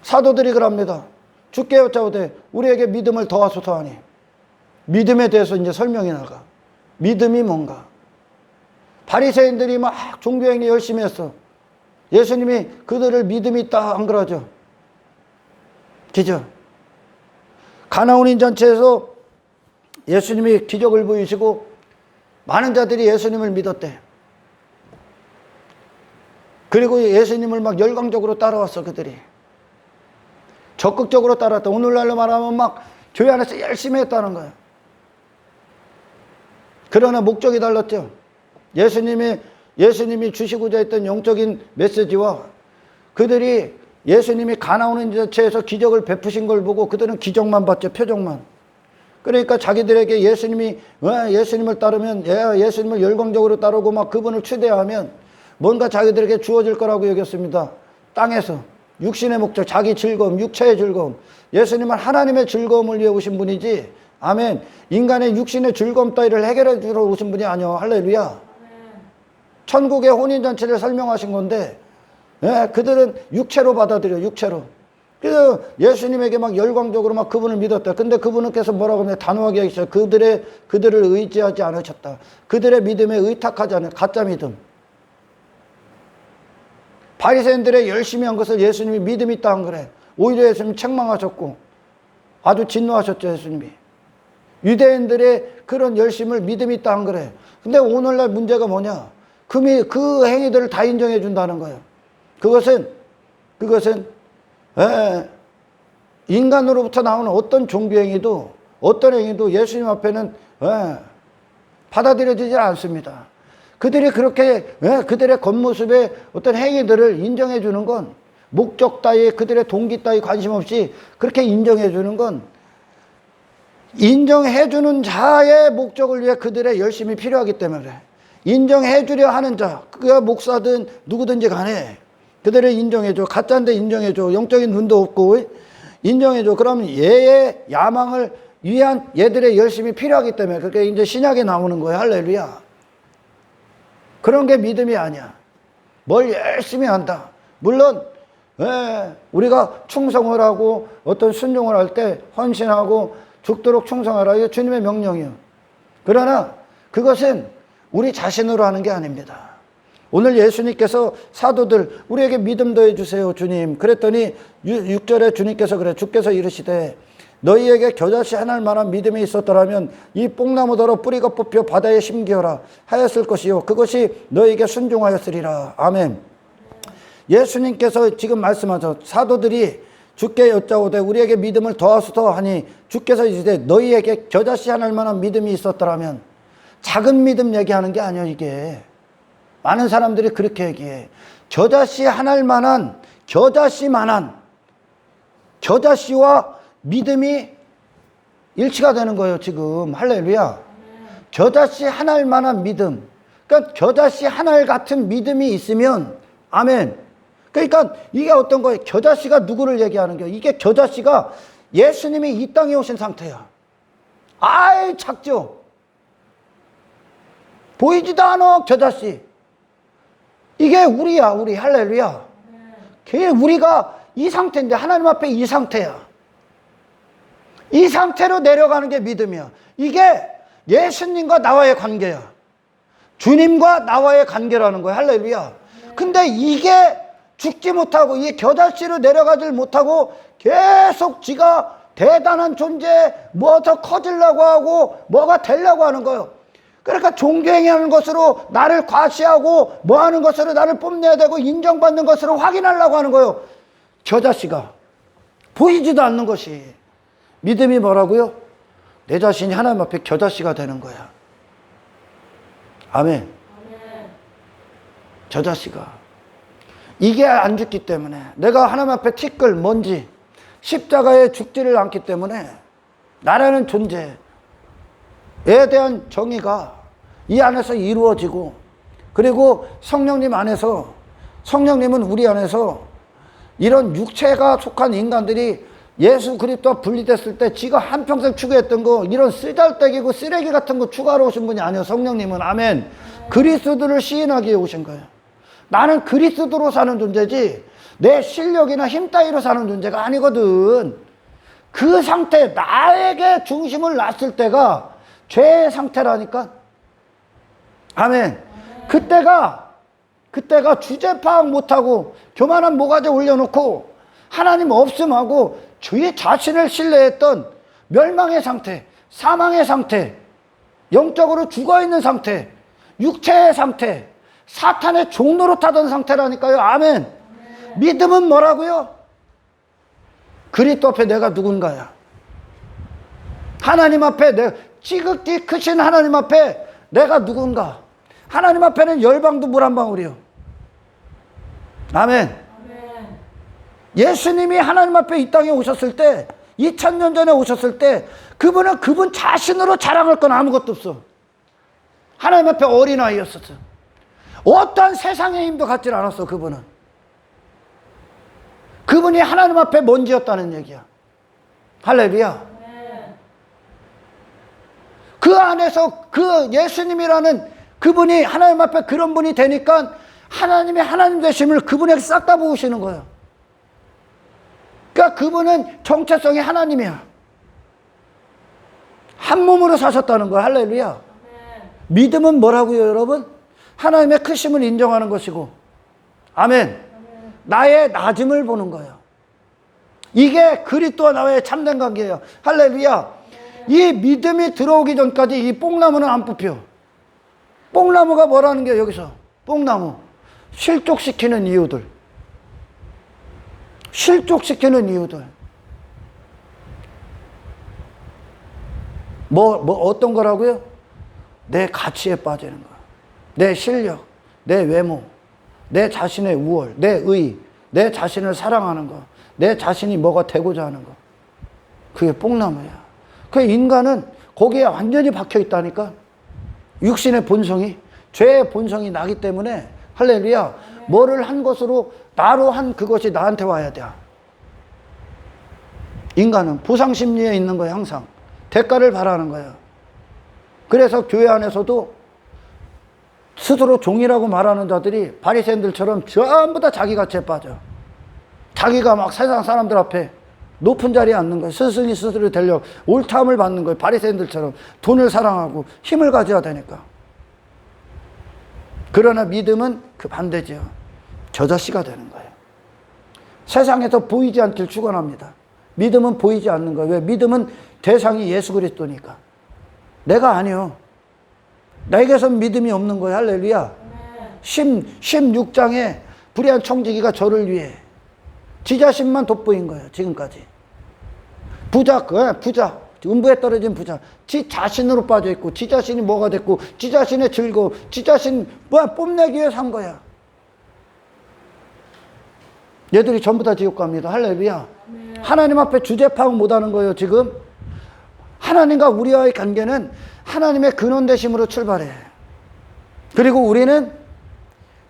사도들이 그럽니다. 주께 여짜오되 우리에게 믿음을 더하소서 하니. 믿음에 대해서 이제 설명이 나가. 믿음이 뭔가. 바리새인들이 막 종교행위 열심히 했어. 예수님이 그들을 믿음이 있다 안 그러죠? 그죠? 가나온 인잔치에서 예수님이 기적을 보이시고 많은 자들이 예수님을 믿었대. 그리고 예수님을 막 열광적으로 따라왔어, 그들이. 적극적으로 따라왔다. 오늘날로 말하면 막 교회 안에서 열심히 했다는 거야. 그러나 목적이 달랐죠. 예수님이 주시고자 했던 영적인 메시지와 그들이 예수님이 가나온 인자체에서 기적을 베푸신 걸 보고 그들은 기적만 봤죠. 표적만. 그러니까 자기들에게 예수님을 따르면, 예수님을 열광적으로 따르고 막 그분을 추대하면 뭔가 자기들에게 주어질 거라고 여겼습니다. 땅에서. 육신의 목적, 자기 즐거움, 육체의 즐거움. 예수님은 하나님의 즐거움을 위해 오신 분이지, 아멘, 인간의 육신의 즐거움 따위를 해결해 주러 오신 분이 아니요. 할렐루야. 천국의 혼인잔치를 설명하신 건데, 그들은 육체로 받아들여, 육체로. 그래서 예수님에게 막 열광적으로 막 그분을 믿었다. 근데 그분께서 뭐라고 하면 단호하게 하셨어요. 그들을 의지하지 않으셨다. 그들의 믿음에 의탁하지 않은 가짜 믿음. 바리새인들의 열심히 한 것을 예수님이 믿음 있다 한 거래. 오히려 예수님이 책망하셨고 아주 진노하셨죠, 예수님이. 유대인들의 그런 열심을 믿음 있다 한 거래. 근데 오늘날 문제가 뭐냐? 그 행위들을 다 인정해 준다는 거예요. 그것은 인간으로부터 나오는 어떤 종교행위도, 어떤 행위도 예수님 앞에는 받아들여지지 않습니다. 그들이 그렇게 그들의 겉모습의 어떤 행위들을 인정해 주는 건, 목적 따위, 그들의 동기 따위 관심 없이 그렇게 인정해 주는 건, 인정해 주는 자의 목적을 위해 그들의 열심이 필요하기 때문에 그래. 인정해 주려 하는 자, 그가 목사든 누구든지 간에 그들을 인정해 줘. 가짜인데 인정해 줘. 영적인 눈도 없고 인정해 줘. 그러면 얘의 야망을 위한 얘들의 열심이 필요하기 때문에 그게 이제 신약에 나오는 거예요. 할렐루야. 그런 게 믿음이 아니야. 뭘 열심히 한다. 물론 우리가 충성을 하고 어떤 순종을 할 때 헌신하고 죽도록 충성하라. 이게 주님의 명령이에요. 그러나 그것은 우리 자신으로 하는 게 아닙니다. 오늘 예수님께서 사도들 우리에게 믿음 더해 주세요, 주님. 그랬더니 6절에 주님께서 그래. 주께서 이르시되 너희에게 겨자씨 하나일 만한 믿음이 있었더라면 이 뽕나무더러 뿌리가 뽑혀 바다에 심기어라 하였을 것이요 그것이 너희에게 순종하였으리라. 아멘. 예수님께서 지금 말씀하셔. 사도들이 주께 여짜오되 우리에게 믿음을 더하소서 하니 주께서 이르시되 너희에게 겨자씨 하나일 만한 믿음이 있었더라면. 작은 믿음 얘기하는 게 아니야, 이게. 많은 사람들이 그렇게 얘기해. 겨자씨 하나일 만한, 겨자씨와 믿음이 일치가 되는 거예요, 지금. 할렐루야. 겨자씨 하나일 만한 믿음. 그러니까 겨자씨 하나일 같은 믿음이 있으면, 아멘. 그러니까 이게 어떤 거예요? 겨자씨가 누구를 얘기하는 거예요? 이게 겨자씨가 예수님이 이 땅에 오신 상태야. 아이, 작죠? 보이지도 않아, 겨자씨. 이게 우리야, 우리. 할렐루야. 그게 우리가 이 상태인데, 하나님 앞에 이 상태야. 이 상태로 내려가는 게 믿음이야. 이게 예수님과 나와의 관계야. 주님과 나와의 관계라는 거야. 할렐루야. 근데 이게 죽지 못하고, 이 겨자씨로 내려가질 못하고, 계속 지가 대단한 존재, 뭐 더 커지려고 하고, 뭐가 되려고 하는 거예요. 그러니까 종교행위하는 것으로 나를 과시하고 뭐 하는 것으로 나를 뽐내야 되고 인정받는 것으로 확인하려고 하는 거예요. 겨자씨가 보이지도 않는 것이. 믿음이 뭐라고요? 내 자신이 하나님 앞에 겨자씨가 되는 거야. 아멘. 겨자씨가 이게 안 죽기 때문에, 내가 하나님 앞에 티끌, 먼지, 십자가에 죽지를 않기 때문에 나라는 존재에 대한 정의가 이 안에서 이루어지고, 그리고 성령님 안에서, 성령님은 우리 안에서 이런 육체가 속한 인간들이 예수 그리스도와 분리됐을 때 지가 한평생 추구했던 거, 이런 쓰잘데기고 쓰레기 같은 거 추가로 오신 분이 아니에요. 성령님은. 아멘. 그리스도를 시인하기 위해 오신 거예요. 나는 그리스도로 사는 존재지 내 실력이나 힘 따위로 사는 존재가 아니거든. 그 상태, 나에게 중심을 놨을 때가 죄의 상태라니까. 아멘. 그때가 주제 파악 못하고 교만한 모가지 올려놓고 하나님 없음하고 주의 자신을 신뢰했던 멸망의 상태, 사망의 상태, 영적으로 죽어있는 상태, 육체의 상태, 사탄의 종로로 타던 상태라니까요. 아멘. 믿음은 뭐라고요? 그리스도 앞에 내가 누군가야. 하나님 앞에 내가, 지극히 크신 하나님 앞에 내가 누군가. 하나님 앞에는 열방도 물 한 방울이요. 아멘. 예수님이 하나님 앞에 이 땅에 오셨을 때 2000년 전에 오셨을 때 그분은 그분 자신으로 자랑할 건 아무것도 없어. 하나님 앞에 어린아이였었어. 어떠한 세상의 힘도 갖지 않았어. 그분이 하나님 앞에 먼지였다는 얘기야. 할렐루야. 그 안에서 그 예수님이라는 그분이 하나님 앞에 그런 분이 되니까 하나님의 하나님 되심을 그분에게 싹 다 부으시는 거예요. 그러니까 그분은 정체성이 하나님이야. 한 몸으로 사셨다는 거야. 할렐루야. 믿음은 뭐라고요, 여러분? 하나님의 크심을 인정하는 것이고, 아멘. 나의 낮음을 보는 거예요. 이게 그리스도와 나의 참된 관계예요. 할렐루야. 이 믿음이 들어오기 전까지 이 뽕나무는 안 뽑혀. 뽕나무가 뭐라는 게 여기서? 뽕나무. 실족시키는 이유들. 실족시키는 이유들. 어떤 거라고요? 내 가치에 빠지는 거. 내 실력, 내 외모, 내 자신의 우월, 내 의, 내 자신을 사랑하는 거, 내 자신이 뭐가 되고자 하는 거. 그게 뽕나무야. 그 인간은 거기에 완전히 박혀 있다니까. 육신의 본성이, 죄의 본성이 나기 때문에, 할렐루야, 뭐를 한 것으로 나로 한 그것이 나한테 와야 돼. 인간은 보상심리에 있는 거야. 항상 대가를 바라는 거야. 그래서 교회 안에서도 스스로 종이라고 말하는 자들이 바리새인들처럼 전부 다 자기 가치에 빠져. 자기가 막 세상 사람들 앞에 높은 자리에 앉는 거예요. 스승이 스스로 되려고 옳다함을 받는 거예요. 바리새인들처럼 돈을 사랑하고 힘을 가져야 되니까. 그러나 믿음은 그 반대지요. 저자씨가 되는 거예요. 세상에서 보이지 않길 축원합니다. 믿음은 보이지 않는 거예요. 왜? 믿음은 대상이 예수 그리스도니까. 내가 아니요. 나에게선 믿음이 없는 거예요. 할렐루야. 16장에 불의한 청지기가 저를 위해 지 자신만 돋보인 거예요. 지금까지. 부자, 음부에 떨어진 부자. 지 자신으로 빠져있고, 지 자신이 뭐가 됐고, 지 자신의 즐거움, 지 자신 뽐내기 위해 산 거야. 얘들이 전부 다 지옥 갑니다. 할렐루야. 하나님 앞에 주제 파악 못하는 거예요. 지금 하나님과 우리와의 관계는 하나님의 근원 되심으로 출발해. 그리고 우리는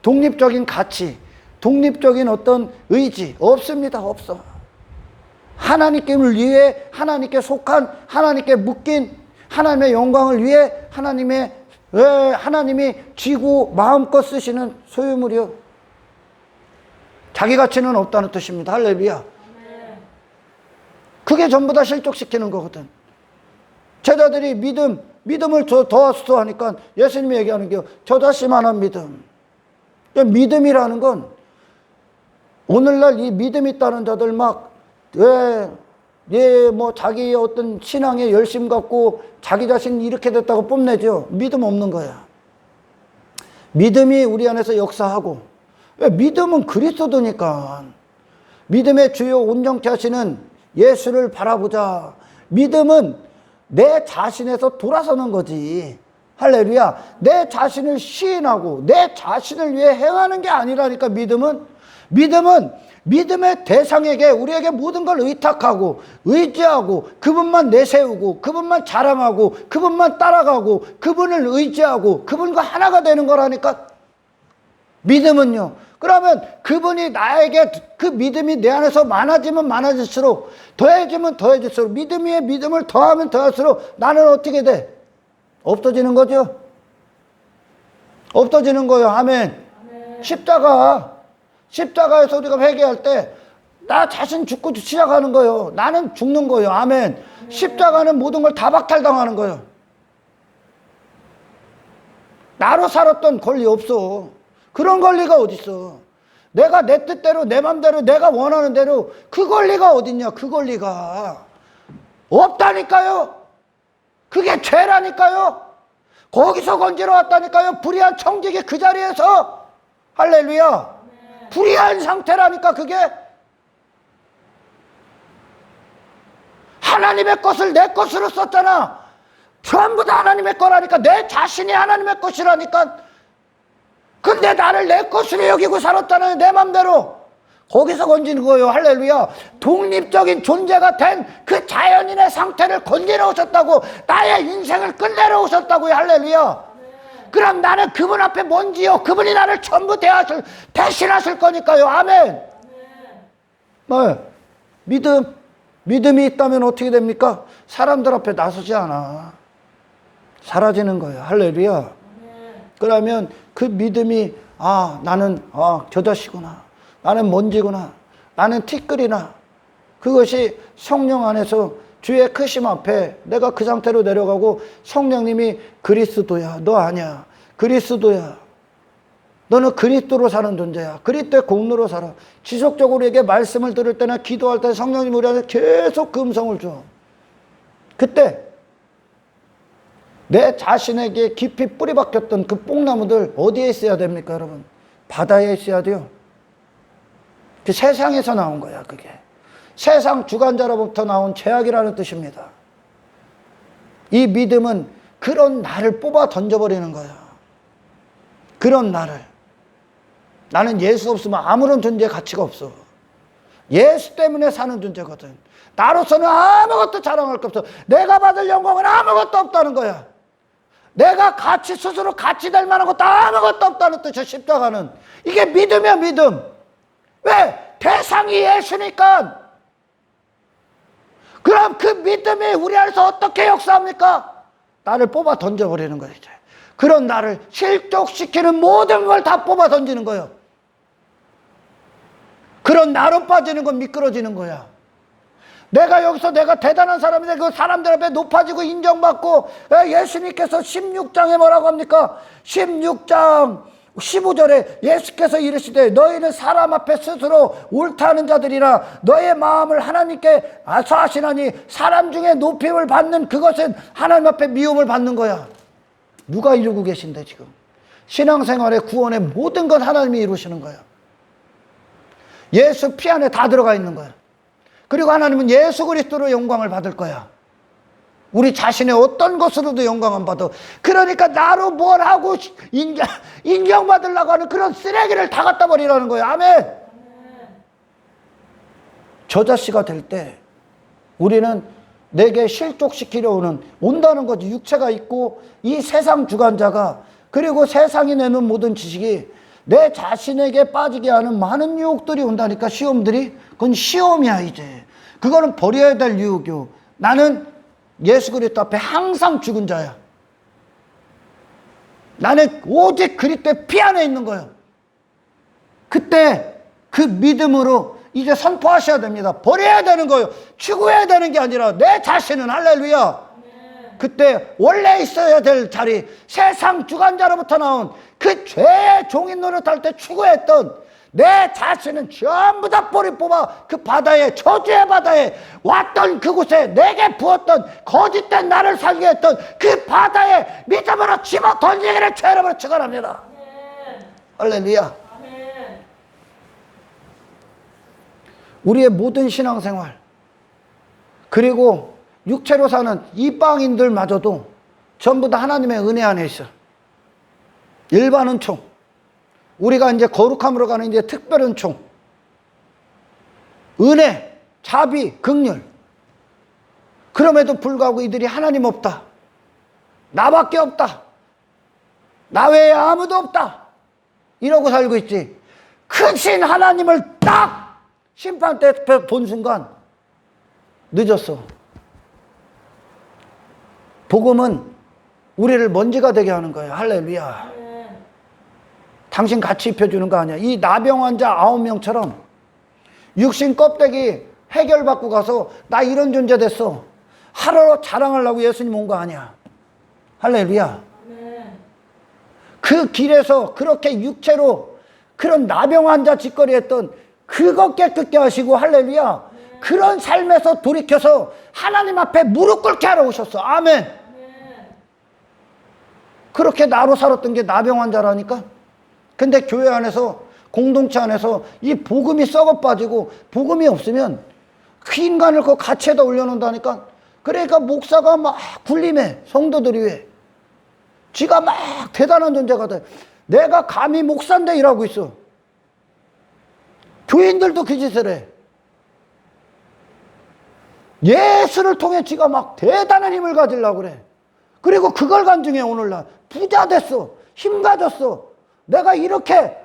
독립적인 가치, 독립적인 어떤 의지 없습니다. 없어. 하나님께를 위해, 하나님께 속한, 하나님께 묶인 하나님의 영광을 위해 하나님이 쥐고 마음껏 쓰시는 소유물이요. 자기 가치는 없다는 뜻입니다. 할렐루야. 그게 전부 다 실족시키는 거거든. 제자들이 믿음을 더 수소하니까 예수님이 얘기하는 게 저자씨만한 믿음. 믿음이라는 건 오늘날 이 믿음 있다는 자들 자기의 어떤 신앙에 열심 갖고 자기 자신이 이렇게 됐다고 뽐내죠. 믿음 없는 거야. 믿음이 우리 안에서 역사하고, 왜? 믿음은 그리스도니까. 믿음의 주요 온전케 하시는 예수를 바라보자. 믿음은 내 자신에서 돌아서는 거지. 할렐루야. 내 자신을 시인하고 내 자신을 위해 행하는 게 아니라니까. 믿음의 대상에게, 우리에게 모든 걸 의탁하고 의지하고 그분만 내세우고 그분만 자랑하고 그분만 따라가고 그분을 의지하고 그분과 하나가 되는 거라니까. 믿음은요. 그러면 그분이 나에게, 그 믿음이 내 안에서 많아지면 많아질수록, 더해지면 더해질수록, 믿음 위에 믿음을 더하면 더할수록 나는 어떻게 돼? 없어지는 거죠. 없어지는 거예요. 아멘. 십자가에서 우리가 회개할 때 나 자신 죽고 시작하는 거예요. 나는 죽는 거예요. 아멘. 십자가는 모든 걸 다 박탈당하는 거예요. 나로 살았던 권리 없어. 그런 권리가 어딨어. 내가 내 뜻대로, 내 맘대로, 내가 원하는 대로, 그 권리가 어딨냐. 그 권리가 없다니까요. 그게 죄라니까요. 거기서 건지러 왔다니까요. 불의한 청지기 그 자리에서. 할렐루야. 불의한 상태라니까. 그게 하나님의 것을 내 것으로 썼잖아. 전부 다 하나님의 거라니까. 내 자신이 하나님의 것이라니까. 근데 나를 내 것으로 여기고 살았잖아요. 내 맘대로. 거기서 건지는 거예요. 할렐루야. 독립적인 존재가 된 그 자연인의 상태를 건지러 오셨다고. 나의 인생을 끝내러 오셨다고요. 할렐루야. 그럼 나는 그분 앞에 뭔지요? 그분이 나를 전부 대신하실 거니까요. 아멘. 네. 믿음이 있다면 어떻게 됩니까? 사람들 앞에 나서지 않아. 사라지는 거예요. 할렐루야. 그러면 그 믿음이 나는 저 자식구나. 나는 먼지구나. 나는 티끌이나. 그것이 성령 안에서 주의 크심 앞에 내가 그 상태로 내려가고 성령님이 그리스도야. 너 아니야. 그리스도야. 너는 그리스도로 사는 존재야. 그리스도의 공로로 살아. 지속적으로 우리에게 말씀을 들을 때나 기도할 때 성령님 우리한테 계속 그 음성을 줘. 그때 내 자신에게 깊이 뿌리 박혔던 그 뽕나무들 어디에 있어야 됩니까, 여러분? 바다에 있어야 돼요. 그 세상에서 나온 거야, 그게. 세상 주관자로부터 나온 죄악이라는 뜻입니다. 이 믿음은 그런 나를 뽑아 던져버리는 거야. 그런 나를. 나는 예수 없으면 아무런 존재의 가치가 없어. 예수 때문에 사는 존재거든. 나로서는 아무것도 자랑할 게 없어. 내가 받을 영광은 아무것도 없다는 거야. 내가 스스로 가치 될 만한 것도 아무것도 없다는 뜻이야. 십자가는. 이게 믿음이야, 믿음. 왜? 대상이 예수니까. 그럼 그 믿음이 우리 안에서 어떻게 역사합니까? 나를 뽑아 던져버리는 거야, 이제. 그런 나를 실족시키는 모든 걸 다 뽑아 던지는 거예요. 그런 나로 빠지는 건 미끄러지는 거야. 내가 여기서 내가 대단한 사람인데 그 사람들 앞에 높아지고 인정받고, 예수님께서 16장에 뭐라고 합니까? 16장 15절에 예수께서 이르시되 너희는 사람 앞에 스스로 옳다는 자들이라 너의 마음을 하나님께 아사하시나니 사람 중에 높임을 받는 그것은 하나님 앞에 미움을 받는 거야. 누가 이루고 계신데 지금? 신앙생활의 구원의 모든 것 하나님이 이루시는 거야. 예수 피 안에 다 들어가 있는 거야. 그리고 하나님은 예수 그리스도로 영광을 받을 거야. 우리 자신의 어떤 것으로도 영광 안 받아. 그러니까 나로 뭘 하고 인정받으려고 하는 그런 쓰레기를 다 갖다 버리라는 거야. 아멘. 저자씨가 될 때 우리는 내게 실족시키려 온다는 거지. 육체가 있고 이 세상 주관자가, 그리고 세상이 내는 모든 지식이 내 자신에게 빠지게 하는 많은 유혹들이 온다니까. 시험들이. 그건 시험이야 이제. 그거는 버려야 될 유혹이요. 나는 예수 그리스도 앞에 항상 죽은 자야. 나는 오직 그리스도의 피 안에 있는 거예요. 그때 그 믿음으로 이제 선포하셔야 됩니다. 버려야 되는 거예요. 추구해야 되는 게 아니라 내 자신은. 할렐루야. 그때 원래 있어야 될 자리, 세상 주관자로부터 나온 그 죄의 종인 노릇할 때 추구했던 내 자신은 전부 다 뿌리 뽑아 그 바다에, 저주의 바다에 왔던 그곳에 내게 부었던 거짓된 나를 살게 했던 그 바다에 믿음으로 집어 던지기를 죄 이름으로 축원합니다. 할렐루야. 우리의 모든 신앙생활, 그리고 육체로 사는 이방인들마저도 전부 다 하나님의 은혜 안에 있어. 일반은 총, 우리가 이제 거룩함으로 가는 이제 특별한 총, 은혜, 자비, 긍휼. 그럼에도 불구하고 이들이 하나님 없다, 나밖에 없다, 나 외에 아무도 없다, 이러고 살고 있지. 크신 하나님을 딱 심판 때 본 순간 늦었어. 복음은 우리를 먼지가 되게 하는 거예요. 할렐루야. 당신 같이 입혀주는 거 아니야. 이 나병 환자 9명처럼 육신 껍데기 해결받고 가서 나 이런 존재 됐어 하러 자랑하려고 예수님 온 거 아니야. 할렐루야. 그 길에서 그렇게 육체로 그런 나병 환자 짓거리 했던 그것 깨끗게 하시고, 할렐루야, 그런 삶에서 돌이켜서 하나님 앞에 무릎 꿇게 하러 오셨어. 아멘. 그렇게 나로 살았던 게 나병 환자라니까. 근데 교회 안에서, 공동체 안에서 이 복음이 썩어 빠지고 복음이 없으면 그 인간을 그 가치에다 올려놓는다니까. 그러니까 목사가 막 군림해, 성도들이. 왜? 지가 막 대단한 존재가 돼. 내가 감히 목사인데 일하고 있어. 교인들도 그 짓을 해. 예수를 통해 지가 막 대단한 힘을 가지려고 그래. 그리고 그걸 간증해. 오늘날 부자 됐어, 힘 가졌어, 내가 이렇게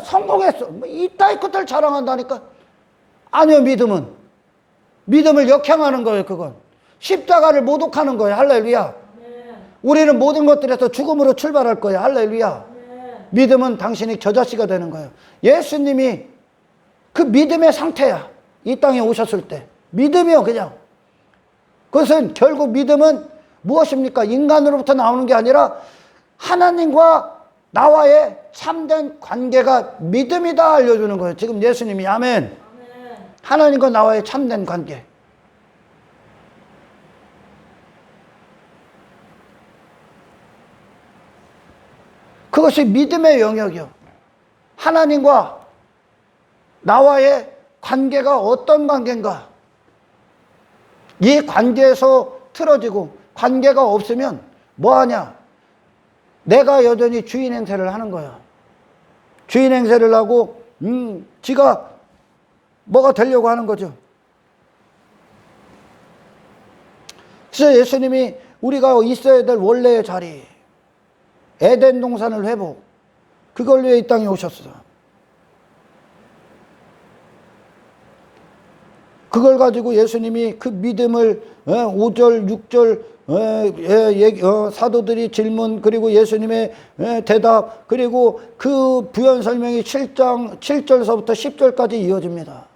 성공했어, 뭐 이따위 것들 자랑한다니까. 아니요, 믿음을 역행하는 거예요. 그건 십자가를 모독하는 거예요. 할렐루야. 우리는 모든 것들에서 죽음으로 출발할 거예요. 할렐루야. 믿음은 당신이 저자씨가 되는 거예요. 예수님이 그 믿음의 상태야. 이 땅에 오셨을 때 믿음이요. 그냥 그것은 결국 믿음은 무엇입니까? 인간으로부터 나오는 게 아니라 하나님과 나와의 참된 관계가 믿음이다 알려주는 거예요. 지금 예수님이 아멘. 하나님과 나와의 참된 관계. 그것이 믿음의 영역이요. 하나님과 나와의 관계가 어떤 관계인가? 이 관계에서 틀어지고 관계가 없으면 뭐하냐? 내가 여전히 주인 행세를 하는 거야. 주인 행세를 하고 지가 뭐가 되려고 하는 거죠. 그래서 예수님이 우리가 있어야 될 원래의 자리, 에덴 동산을 회복, 그걸 위해 이 땅에 오셨어. 그걸 가지고 예수님이 그 믿음을 5절, 6절 사도들이 질문, 그리고 예수님의 대답, 그리고 그 부연 설명이 7장 7절서부터 10절까지 이어집니다.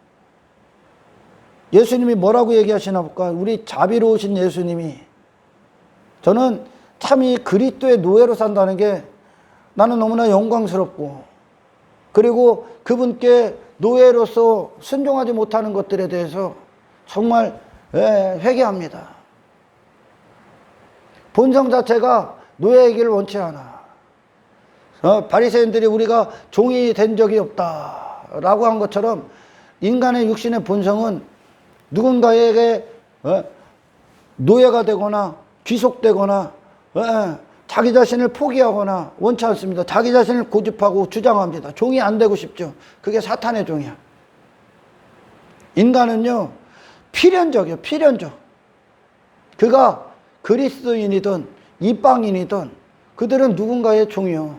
예수님이 뭐라고 얘기하시나 볼까? 우리 자비로우신 예수님이, 저는 참 이 그리스도의 노예로 산다는 게 나는 너무나 영광스럽고, 그리고 그분께 노예로서 순종하지 못하는 것들에 대해서 정말 회개합니다. 본성 자체가 노예이기를 원치 않아. 바리새인들이 우리가 종이 된 적이 없다라고 한 것처럼 인간의 육신의 본성은 누군가에게 노예가 되거나 귀속되거나 자기 자신을 포기하거나 원치 않습니다. 자기 자신을 고집하고 주장합니다. 종이 안 되고 싶죠. 그게 사탄의 종이야. 인간은요, 필연적이에요. 필연적. 그가 그리스도인이든 이방인이든 그들은 누군가의 종이요.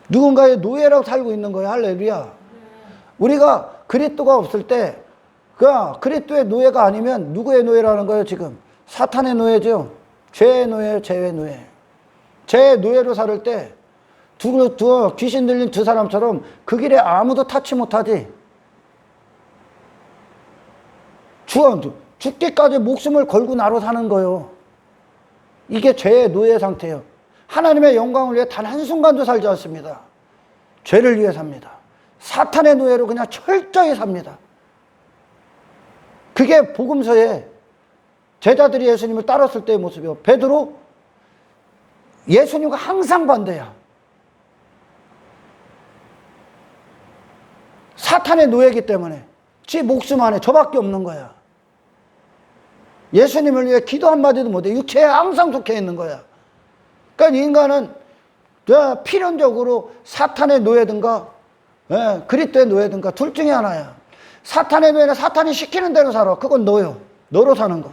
누군가의 노예라고 살고 있는 거예요. 할렐루야. 우리가 그리스도가 없을 때, 그리스도의 노예가 아니면 누구의 노예라는 거예요, 지금? 사탄의 노예죠. 죄의 노예, 죄의 노예. 죄의 노예로 살을 때 귀신 들린 두 사람처럼 그 길에 아무도 타치 못하지. 죽기까지 목숨을 걸고 나로 사는 거예요. 이게 죄의 노예 상태예요. 하나님의 영광을 위해 단 한순간도 살지 않습니다. 죄를 위해 삽니다. 사탄의 노예로 그냥 철저히 삽니다. 그게 복음서에 제자들이 예수님을 따랐을 때의 모습이요. 베드로, 예수님과 항상 반대야. 사탄의 노예이기 때문에 지 목숨 안에 저밖에 없는 거야. 예수님을 위해 기도 한마디도 못해. 육체에 항상 속해 있는 거야. 그러니까 인간은 필연적으로 사탄의 노예든가 그리스도의 노예든가 둘 중에 하나야. 사탄의 노예는 사탄이 시키는 대로 살아. 그건 너요. 너로 사는 거.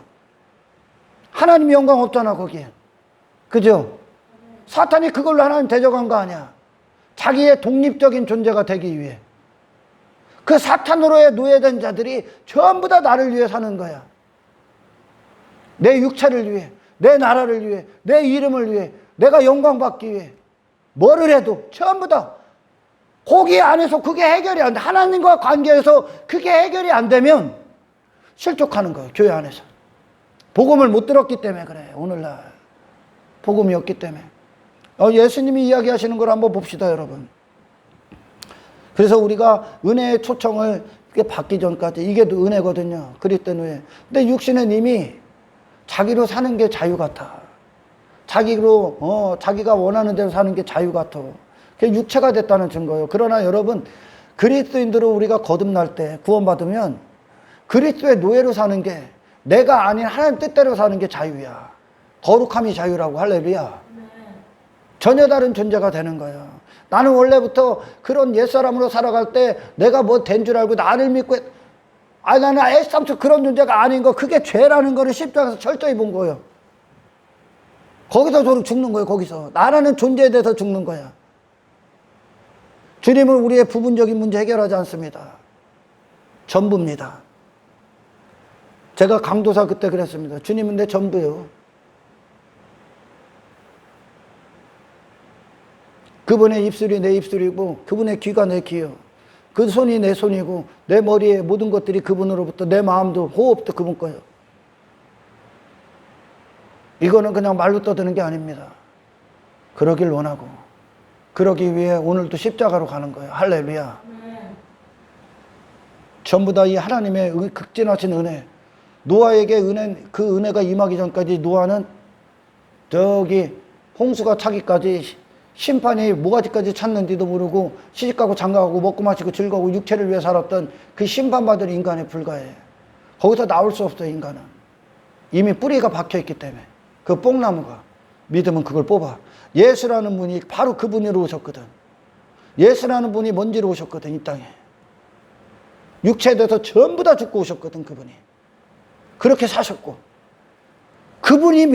하나님 영광 없잖아 거기에. 그죠? 사탄이 그걸로 하나님 대적한 거 아니야. 자기의 독립적인 존재가 되기 위해. 그 사탄으로의 노예된 자들이 전부 다 나를 위해 사는 거야. 내 육체를 위해, 내 나라를 위해, 내 이름을 위해, 내가 영광 받기 위해 뭐를 해도 전부 다 거기 안에서 그게 해결이 안 돼. 하나님과 관계에서 그게 해결이 안 되면 실족하는 거예요. 교회 안에서. 복음을 못 들었기 때문에 그래. 오늘날 복음이 없기 때문에. 예수님이 이야기하시는 걸 한번 봅시다, 여러분. 그래서 우리가 은혜의 초청을 받기 전까지 이게 은혜거든요. 그리스도의 은혜. 근데 육신은 이미 자기로 사는 게 자유 같아. 자기가 원하는 대로 사는 게 자유 같아. 그게 육체가 됐다는 증거예요. 그러나 여러분, 그리스도인들로 우리가 거듭날 때 구원받으면 그리스도의 노예로 사는 게, 내가 아닌 하나님 뜻대로 사는 게 자유야. 거룩함이 자유라고. 할렐루야. 전혀 다른 존재가 되는 거예요. 나는 원래부터 그런 옛사람으로 살아갈 때 내가 뭐 된 줄 알고 나를 믿고 나는 애삼초 그런 존재가 아닌 거, 그게 죄라는 거를 십자가에서 철저히 본 거예요. 거기서 저를 죽는 거예요. 거기서 나라는 존재에 대해서 죽는 거야. 주님은 우리의 부분적인 문제 해결하지 않습니다. 전부입니다. 제가 강도사 그때 그랬습니다. 주님은 내 전부요. 그분의 입술이 내 입술이고 그분의 귀가 내 귀요. 그 손이 내 손이고 내 머리에 모든 것들이 그분으로부터, 내 마음도 호흡도 그분 거예요. 이거는 그냥 말로 떠드는 게 아닙니다. 그러길 원하고 그러기 위해 오늘도 십자가로 가는 거예요. 할렐루야. 전부 다 이 하나님의 극진하신 은혜, 노아에게 그 은혜가 임하기 전까지 노아는 저기 홍수가 차기까지 심판이 뭐가지까지 찼는지도 모르고 시집가고 장가가고 먹고 마시고 즐거우고 육체를 위해 살았던 그 심판받을 인간에 불과해. 거기서 나올 수 없어요. 인간은 이미 뿌리가 박혀있기 때문에. 그 뽕나무가, 믿으면 그걸 뽑아. 예수라는 분이 바로 그분으로 오셨거든. 예수라는 분이 먼지로 오셨거든. 이 땅에 육체에 대해서 전부 다 죽고 오셨거든. 그분이 그렇게 사셨고, 그분이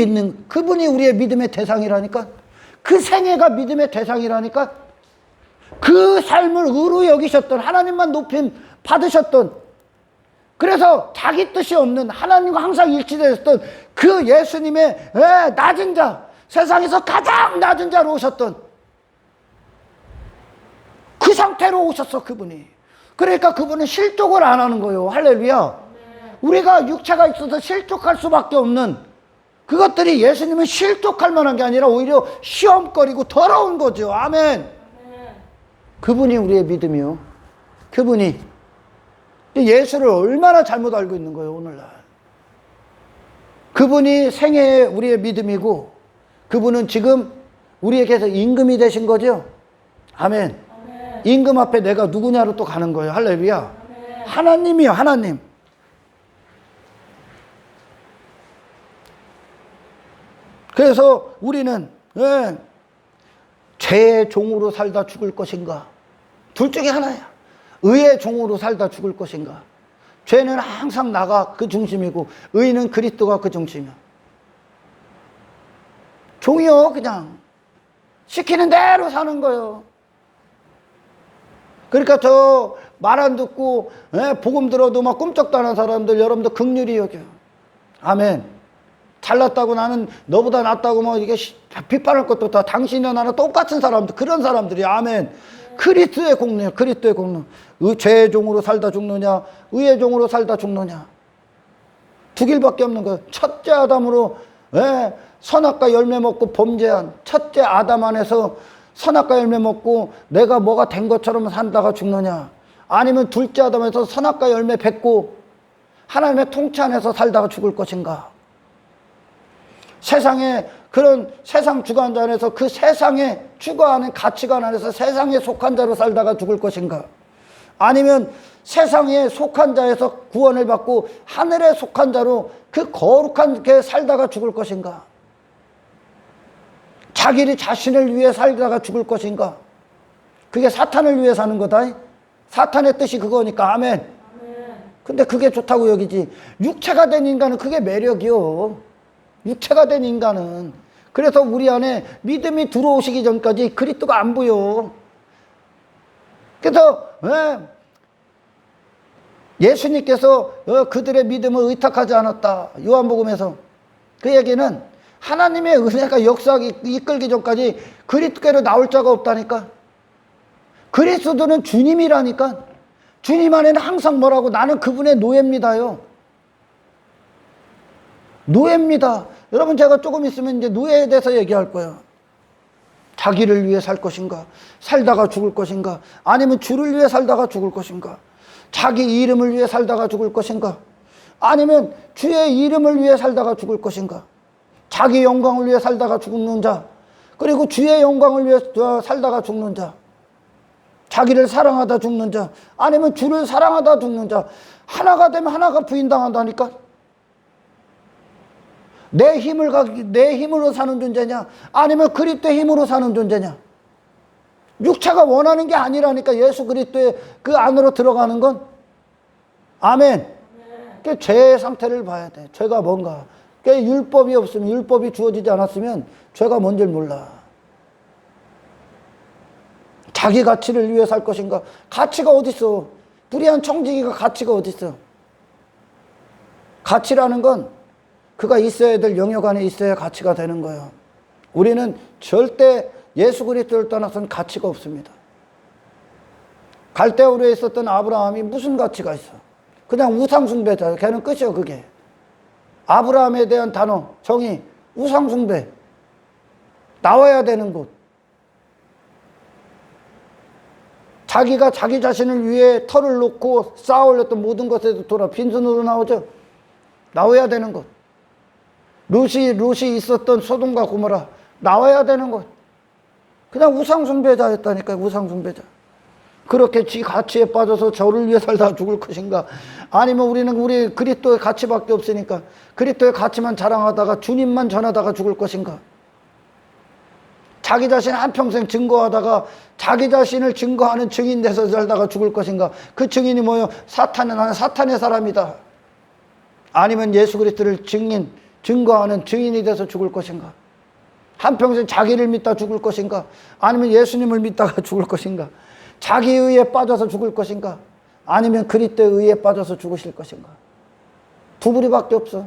우리의 믿음의 대상이라니까. 그 생애가 믿음의 대상이라니까. 그 삶을 의로 여기셨던, 하나님만 높임 받으셨던, 그래서 자기 뜻이 없는, 하나님과 항상 일치되었던 그 예수님의 낮은 자, 세상에서 가장 낮은 자로 오셨던 그 상태로 오셨어. 그분이. 그러니까 그분은 실족을 안 하는 거예요. 할렐루야. 우리가 육체가 있어서 실족할 수밖에 없는 그것들이 예수님은 실족할 만한 게 아니라 오히려 시험거리고 더러운 거죠. 아멘. 그분이 우리의 믿음이요. 그분이. 예수를 얼마나 잘못 알고 있는 거예요. 오늘날 그분이 생애의 우리의 믿음이고, 그분은 지금 우리에게서 임금이 되신 거죠. 아멘. 임금 앞에 내가 누구냐로 또 가는 거예요. 할렐루야. 하나님이요. 하나님. 그래서 우리는 죄의 종으로 살다 죽을 것인가, 둘 중에 하나야. 의의 종으로 살다 죽을 것인가. 죄는 항상 나가 그 중심이고 의는 그리스도가 그 중심이야. 종이요. 그냥 시키는 대로 사는 거예요. 그러니까 저 말 안 듣고 복음 들어도 막 꿈쩍도 안 하는 사람들 여러분들 긍휼히 여겨요. 아멘. 잘났다고, 나는 너보다 낫다고 뭐 이게 비판할 것도 다 당신이나 나랑 똑같은 사람들, 그런 사람들이. 아멘. 그리스도의 공로야. 그리스도의 공로. 죄의 종으로 살다 죽느냐, 의의 종으로 살다 죽느냐. 두 길밖에 없는 거예요. 첫째 아담으로 선악과 열매 먹고 범죄한 첫째 아담 안에서 선악과 열매 먹고 내가 뭐가 된 것처럼 산다가 죽느냐, 아니면 둘째 아담에서 선악과 열매 뱉고 하나님의 통치 안에서 살다가 죽을 것인가. 세상에 그런 세상 주관자 안에서, 그 세상에 추구하는 가치관 안에서 세상에 속한 자로 살다가 죽을 것인가, 아니면 세상에 속한 자에서 구원을 받고 하늘에 속한 자로 그 거룩한 게 살다가 죽을 것인가. 자기를 자신을 위해 살다가 죽을 것인가. 그게 사탄을 위해 사는 거다. 사탄의 뜻이 그거니까. 아멘. 근데 그게 좋다고 여기지. 육체가 된 인간은 그게 매력이요. 육체가 된 인간은. 그래서 우리 안에 믿음이 들어오시기 전까지 그리스도가 안 보여. 그래서 예수님께서 그들의 믿음을 의탁하지 않았다. 요한복음에서. 그 얘기는 하나님의 은혜가 역사하기 이끌기 전까지 그리스도께로 나올 자가 없다니까. 그리스도는 주님이라니까. 주님 안에는 항상 뭐라고? 나는 그분의 노예입니다요. 노예입니다. 여러분, 제가 조금 있으면 이제 노예에 대해서 얘기할 거예요. 자기를 위해 살 것인가, 살다가 죽을 것인가, 아니면 주를 위해 살다가 죽을 것인가, 자기 이름을 위해 살다가 죽을 것인가, 아니면 주의 이름을 위해 살다가 죽을 것인가, 자기 영광을 위해 살다가 죽는 자, 그리고 주의 영광을 위해 살다가 죽는 자, 자기를 사랑하다 죽는 자, 아니면 주를 사랑하다 죽는 자. 하나가 되면 하나가 부인당한다니까. 내 힘으로 사는 존재냐? 아니면 그리스도의 힘으로 사는 존재냐? 육체가 원하는 게 아니라니까. 예수 그리스도의 그 안으로 들어가는 건. 아멘. 그 죄의 상태를 봐야 돼. 죄가 뭔가. 그 율법이 없으면, 율법이 주어지지 않았으면 죄가 뭔지를 몰라. 자기 가치를 위해 살 것인가? 가치가 어딨어? 불의한 청지기가 가치가 어딨어? 가치라는 건 그가 있어야 될 영역 안에 있어야 가치가 되는 거예요. 우리는 절대 예수 그리스도를 떠나서는 가치가 없습니다. 갈대우르에 있었던 아브라함이 무슨 가치가 있어? 그냥 우상숭배자예요. 걔는 끝이요, 그게. 아브라함에 대한 단어, 정의, 우상숭배. 나와야 되는 곳. 자기가 자기 자신을 위해 털을 놓고 쌓아 올렸던 모든 것에도 돌아 빈손으로 나오죠. 나와야 되는 것. 롯이 있었던 소돔과 고모라. 나와야 되는 것. 그냥 우상숭배자였다니까요. 우상숭배자. 그렇게 지 가치에 빠져서 저를 위해 살다 죽을 것인가? 아니면 우리 그리스도의 가치밖에 없으니까 그리스도의 가치만 자랑하다가 주님만 전하다가 죽을 것인가? 자기 자신 한평생 증거하다가 자기 자신을 증거하는 증인 돼서 살다가 죽을 것인가? 그 증인이 뭐예요? 나는 사탄의 사람이다. 아니면 예수 그리스도를 증거하는 증인이 돼서 죽을 것인가? 한평생 자기를 믿다 죽을 것인가? 아니면 예수님을 믿다가 죽을 것인가? 자기 의에 빠져서 죽을 것인가? 아니면 그리스도의 의에 빠져서 죽으실 것인가? 두 부류밖에 없어.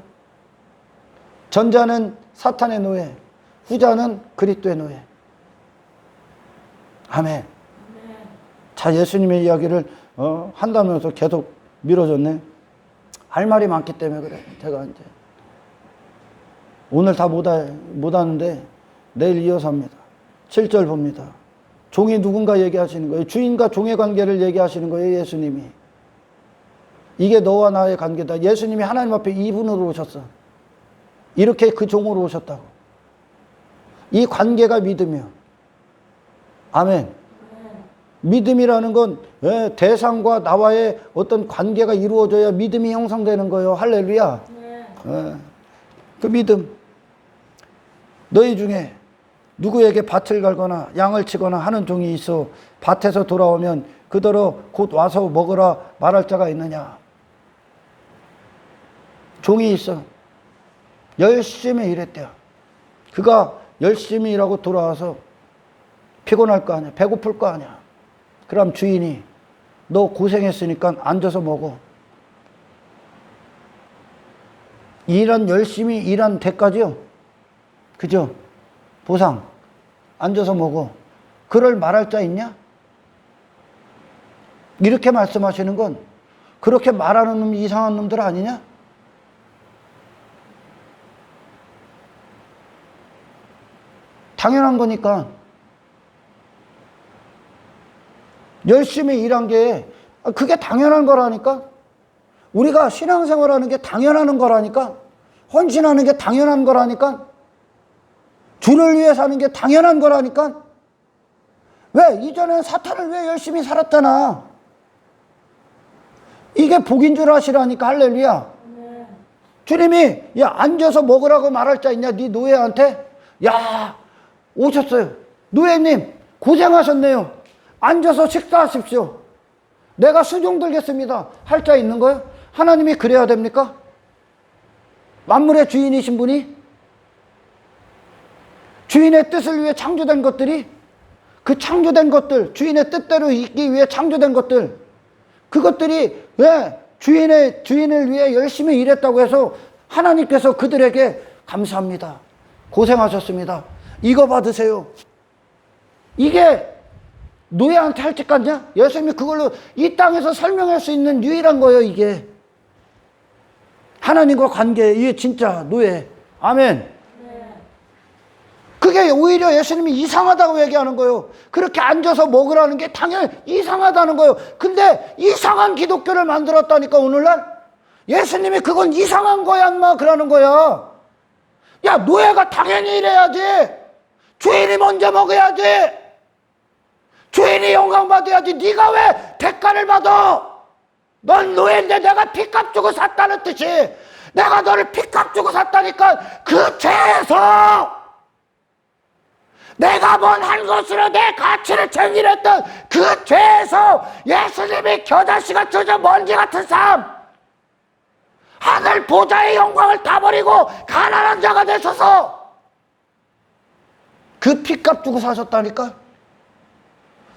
전자는 사탄의 노예, 후자는 그리스도의 노예. 아멘. 자, 예수님의 이야기를 한다면서 계속 미뤄졌네. 할 말이 많기 때문에 그래. 제가 이제 오늘 다 못 하는데 내일 이어서 합니다. 7절 봅니다. 종이 누군가 얘기하시는 거예요. 주인과 종의 관계를 얘기하시는 거예요. 예수님이. 이게 너와 나의 관계다. 예수님이 하나님 앞에 이분으로 오셨어. 이렇게 그 종으로 오셨다고. 이 관계가 믿음이요. 아멘. 믿음이라는 건 대상과 나와의 어떤 관계가 이루어져야 믿음이 형성되는 거예요. 할렐루야. 그 믿음. 너희 중에 누구에게 밭을 갈거나 양을 치거나 하는 종이 있어 밭에서 돌아오면 그대로 곧 와서 먹으라 말할 자가 있느냐? 종이 있어. 열심히 일했대요. 그가 열심히 일하고 돌아와서 피곤할 거 아니야. 배고플 거 아니야. 그럼 주인이 너 고생했으니까 앉아서 먹어. 열심히 일한 대가지요. 그죠? 보상. 앉아서 먹어. 그럴 말할 자 있냐? 이렇게 말씀하시는 건 그렇게 말하는 놈 이상한 놈들 아니냐? 당연한 거니까. 열심히 일한 게 그게 당연한 거라니까. 우리가 신앙생활하는 게 당연한 거라니까. 헌신하는 게 당연한 거라니까. 주를 위해 사는 게 당연한 거라니까. 왜? 이전엔 사탄을 위해 열심히 살았잖아. 이게 복인 줄 아시라니까. 할렐루야. 주님이 야 앉아서 먹으라고 말할 자 있냐? 네 노예한테? 야 오셨어요. 노예님 고생하셨네요. 앉아서 식사하십시오. 내가 수종 들겠습니다. 할 자 있는 거예요? 하나님이 그래야 됩니까? 만물의 주인이신 분이? 주인의 뜻을 위해 창조된 것들이, 그 창조된 것들, 주인의 뜻대로 있기 위해 창조된 것들, 그것들이 왜 주인을 위해 열심히 일했다고 해서 하나님께서 그들에게 감사합니다. 고생하셨습니다. 이거 받으세요. 이게 노예한테 할 짓 같냐? 예수님이 그걸로 이 땅에서 설명할 수 있는 유일한 거예요, 이게. 하나님과 관계, 이게 진짜 노예. 아멘. 그게 오히려 예수님이 이상하다고 얘기하는 거예요. 그렇게 앉아서 먹으라는 게 당연히 이상하다는 거예요. 근데 이상한 기독교를 만들었다니까, 오늘날. 예수님이 그건 이상한 거야, 인마, 그러는 거야. 야, 노예가 당연히 이래야지. 주인이 먼저 먹어야지. 주인이 영광 받아야지. 네가 왜 대가를 받아? 넌 노예인데 내가 피값 주고 샀다는 뜻이. 내가 너를 핏값 주고 샀다니까. 그 죄에서 내가 뭔 한 것으로 내 가치를 챙기랬던 그 죄에서 예수님이 겨자씨가 젖어 먼지 같은 삶, 하늘 보좌의 영광을 다 버리고 가난한 자가 되셔서 그 핏값 주고 사셨다니까.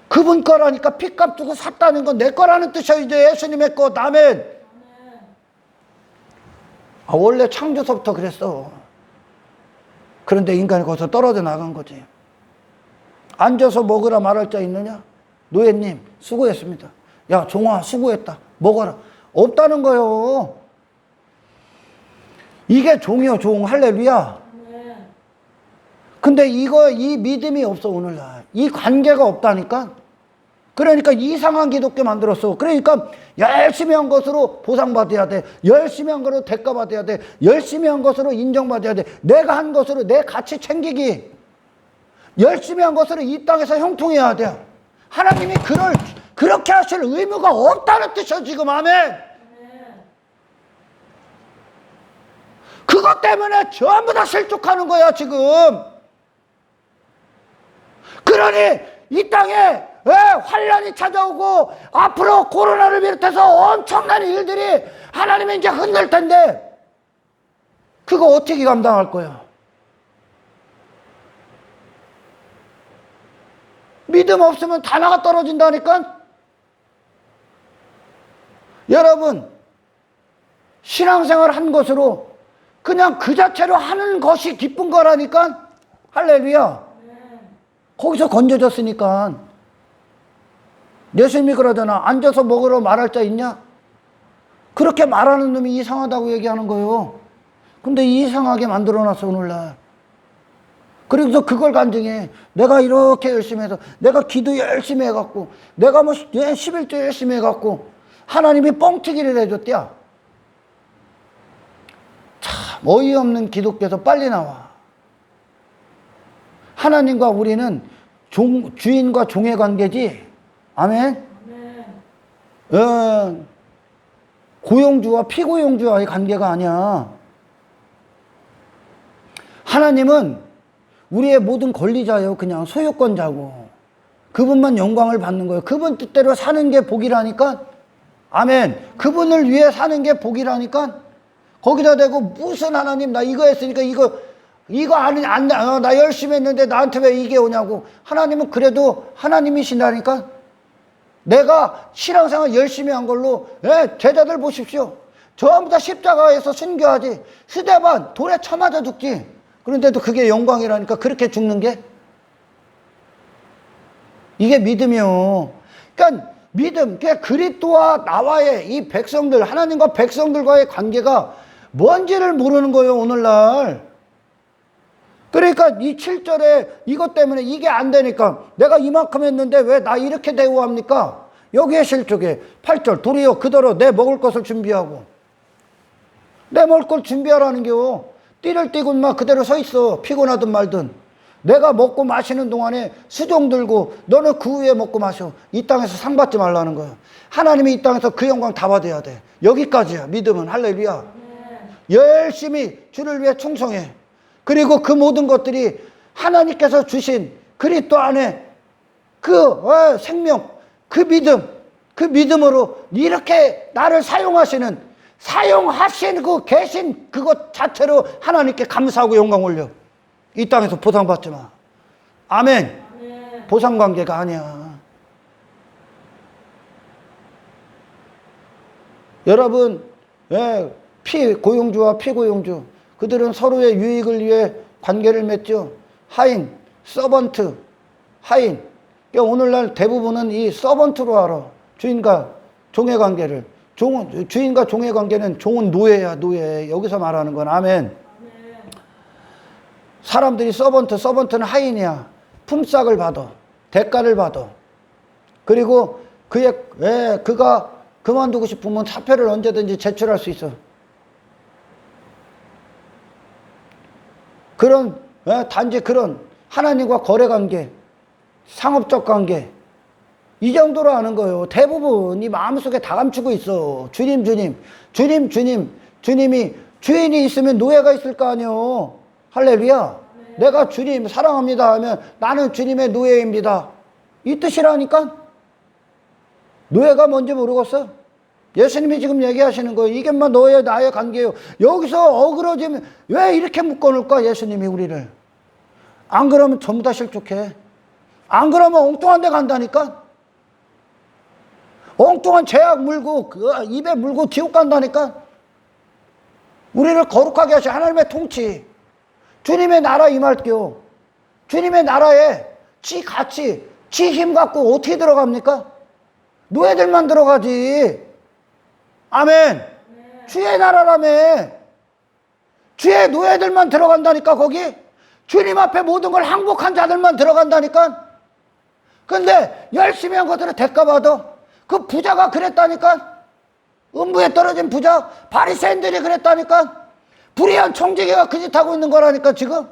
그분 거라니까. 핏값 주고 샀다는 건 내 거라는 뜻이죠. 예수님의 것. 아멘. 원래 창조서부터 그랬어. 그런데 인간이 거기서 떨어져 나간 거지. 앉아서 먹으라 말할 자 있느냐? 노예님 수고했습니다. 야 종아 수고했다. 먹어라. 없다는 거요. 이게 종이요 종. 할렐루야. 근데 이 믿음이 없어 오늘날. 이 관계가 없다니까. 그러니까 이상한 기독교 만들었어. 그러니까 열심히 한 것으로 보상받아야 돼. 열심히 한 것으로 대가받아야 돼. 열심히 한 것으로 인정받아야 돼. 내가 한 것으로 내 가치 챙기기. 열심히 한 것으로 이 땅에서 형통해야 돼. 하나님이 그렇게 하실 의무가 없다는 뜻이야 지금. 아멘. 그것 때문에 전부 다 실족하는 거야 지금. 그러니 이 땅에 환란이 찾아오고 앞으로 코로나를 비롯해서 엄청난 일들이 하나님이 이제 흔들 텐데 그거 어떻게 감당할 거야? 믿음 없으면 다 나가 떨어진다니까. 여러분 신앙생활 한 것으로 그냥 그 자체로 하는 것이 기쁜 거라니까. 할렐루야. 거기서 건져졌으니까. 예수님이 그러잖아. 앉아서 먹으러 말할 자 있냐? 그렇게 말하는 놈이 이상하다고 얘기하는 거예요. 근데 이상하게 만들어놨어 오늘날. 그래서 그걸 간증해. 내가 이렇게 열심히 해서, 내가 기도 열심히 해갖고, 내가 뭐 11조 열심히 해갖고 하나님이 뻥튀기를 해줬대야. 참 어이없는 기독교에서 빨리 나와. 하나님과 우리는 주인과 종의 관계지. 아멘. 고용주와 피고용주와의 관계가 아니야. 하나님은 우리의 모든 권리자예요. 그냥 소유권자고. 그분만 영광을 받는 거예요. 그분 뜻대로 사는 게 복이라니까. 아멘. 그분을 위해 사는 게 복이라니까. 거기다 대고 무슨 하나님 나 이거 했으니까 나 열심히 했는데 나한테 왜 이게 오냐고. 하나님은 그래도 하나님이시라니까. 내가 신앙생활 열심히 한 걸로 제자들 보십시오. 전부 다 십자가에서 순교하지. 스데반 돌에 쳐맞아 죽지. 그런데도 그게 영광이라니까. 그렇게 죽는 게 이게 믿음이요. 그러니까 믿음, 그리스도와 나와의 이 백성들, 하나님과 백성들과의 관계가 뭔지를 모르는 거예요 오늘날. 그러니까 이 7절에 이것 때문에 이게 안 되니까 내가 이만큼 했는데 왜 나 이렇게 대우합니까? 여기에 실족해. 8절 도리어 그더러 내 먹을 것을 준비하고. 내 먹을 걸 준비하라는 겨. 띠를 띠고 막 그대로 서 있어. 피곤하든 말든. 내가 먹고 마시는 동안에 수종 들고 너는 그 위에 먹고 마셔. 이 땅에서 상 받지 말라는 거야. 하나님이 이 땅에서 그 영광 다 받아야 돼. 여기까지야 믿음은. 할렐루야. 열심히 주를 위해 충성해. 그리고 그 모든 것들이 하나님께서 주신 그리스도 안에 그 생명, 그 믿음으로 이렇게 나를 사용하신 그 계신 그것 자체로 하나님께 감사하고 영광 올려. 이 땅에서 보상받지 마. 아멘. 보상관계가 아니야. 여러분, 고용주와 피고용주, 그들은 서로의 유익을 위해 관계를 맺죠. 하인, 서번트, 하인. 그러니까 오늘날 대부분은 이 서번트로 알아. 주인과 종의 관계를. 주인과 종의 관계는 종은 노예야, 노예. 여기서 말하는 건 아멘. 사람들이 서번트는 하인이야. 품삯을 받아. 대가를 받아. 그리고 그가 그만두고 싶으면 사표를 언제든지 제출할 수 있어. 단지 그런 하나님과 거래 관계, 상업적 관계, 이 정도로 하는 거예요. 대부분 이 마음속에 다 감추고 있어. 주님이 주인이 있으면 노예가 있을 거 아니요. 할렐루야. 내가 주님 사랑합니다 하면 나는 주님의 노예입니다. 이 뜻이라니까. 노예가 뭔지 모르겠어. 예수님이 지금 얘기하시는 거예요. 이게 뭐 너의 나의 관계예요. 여기서 어그러지면 왜 이렇게 묶어놓을까 예수님이 우리를. 안 그러면 전부 다 실족해. 안 그러면 엉뚱한 데 간다니까. 엉뚱한 죄악 물고 입에 물고 지옥 간다니까. 우리를 거룩하게 하신 하나님의 통치, 주님의 나라 임할게요. 주님의 나라에 지 같이 지 힘 갖고 어떻게 들어갑니까? 노예들만 들어가지. 아멘. 주의 나라라며. 주의 노예들만 들어간다니까. 거기 주님 앞에 모든 걸 항복한 자들만 들어간다니까. 근데 열심히 한 것들은 대가받아. 그 부자가 그랬다니까. 음부에 떨어진 부자 바리새인들이 그랬다니까. 불의한 청지기가 그 짓 하고 있는 거라니까. 지금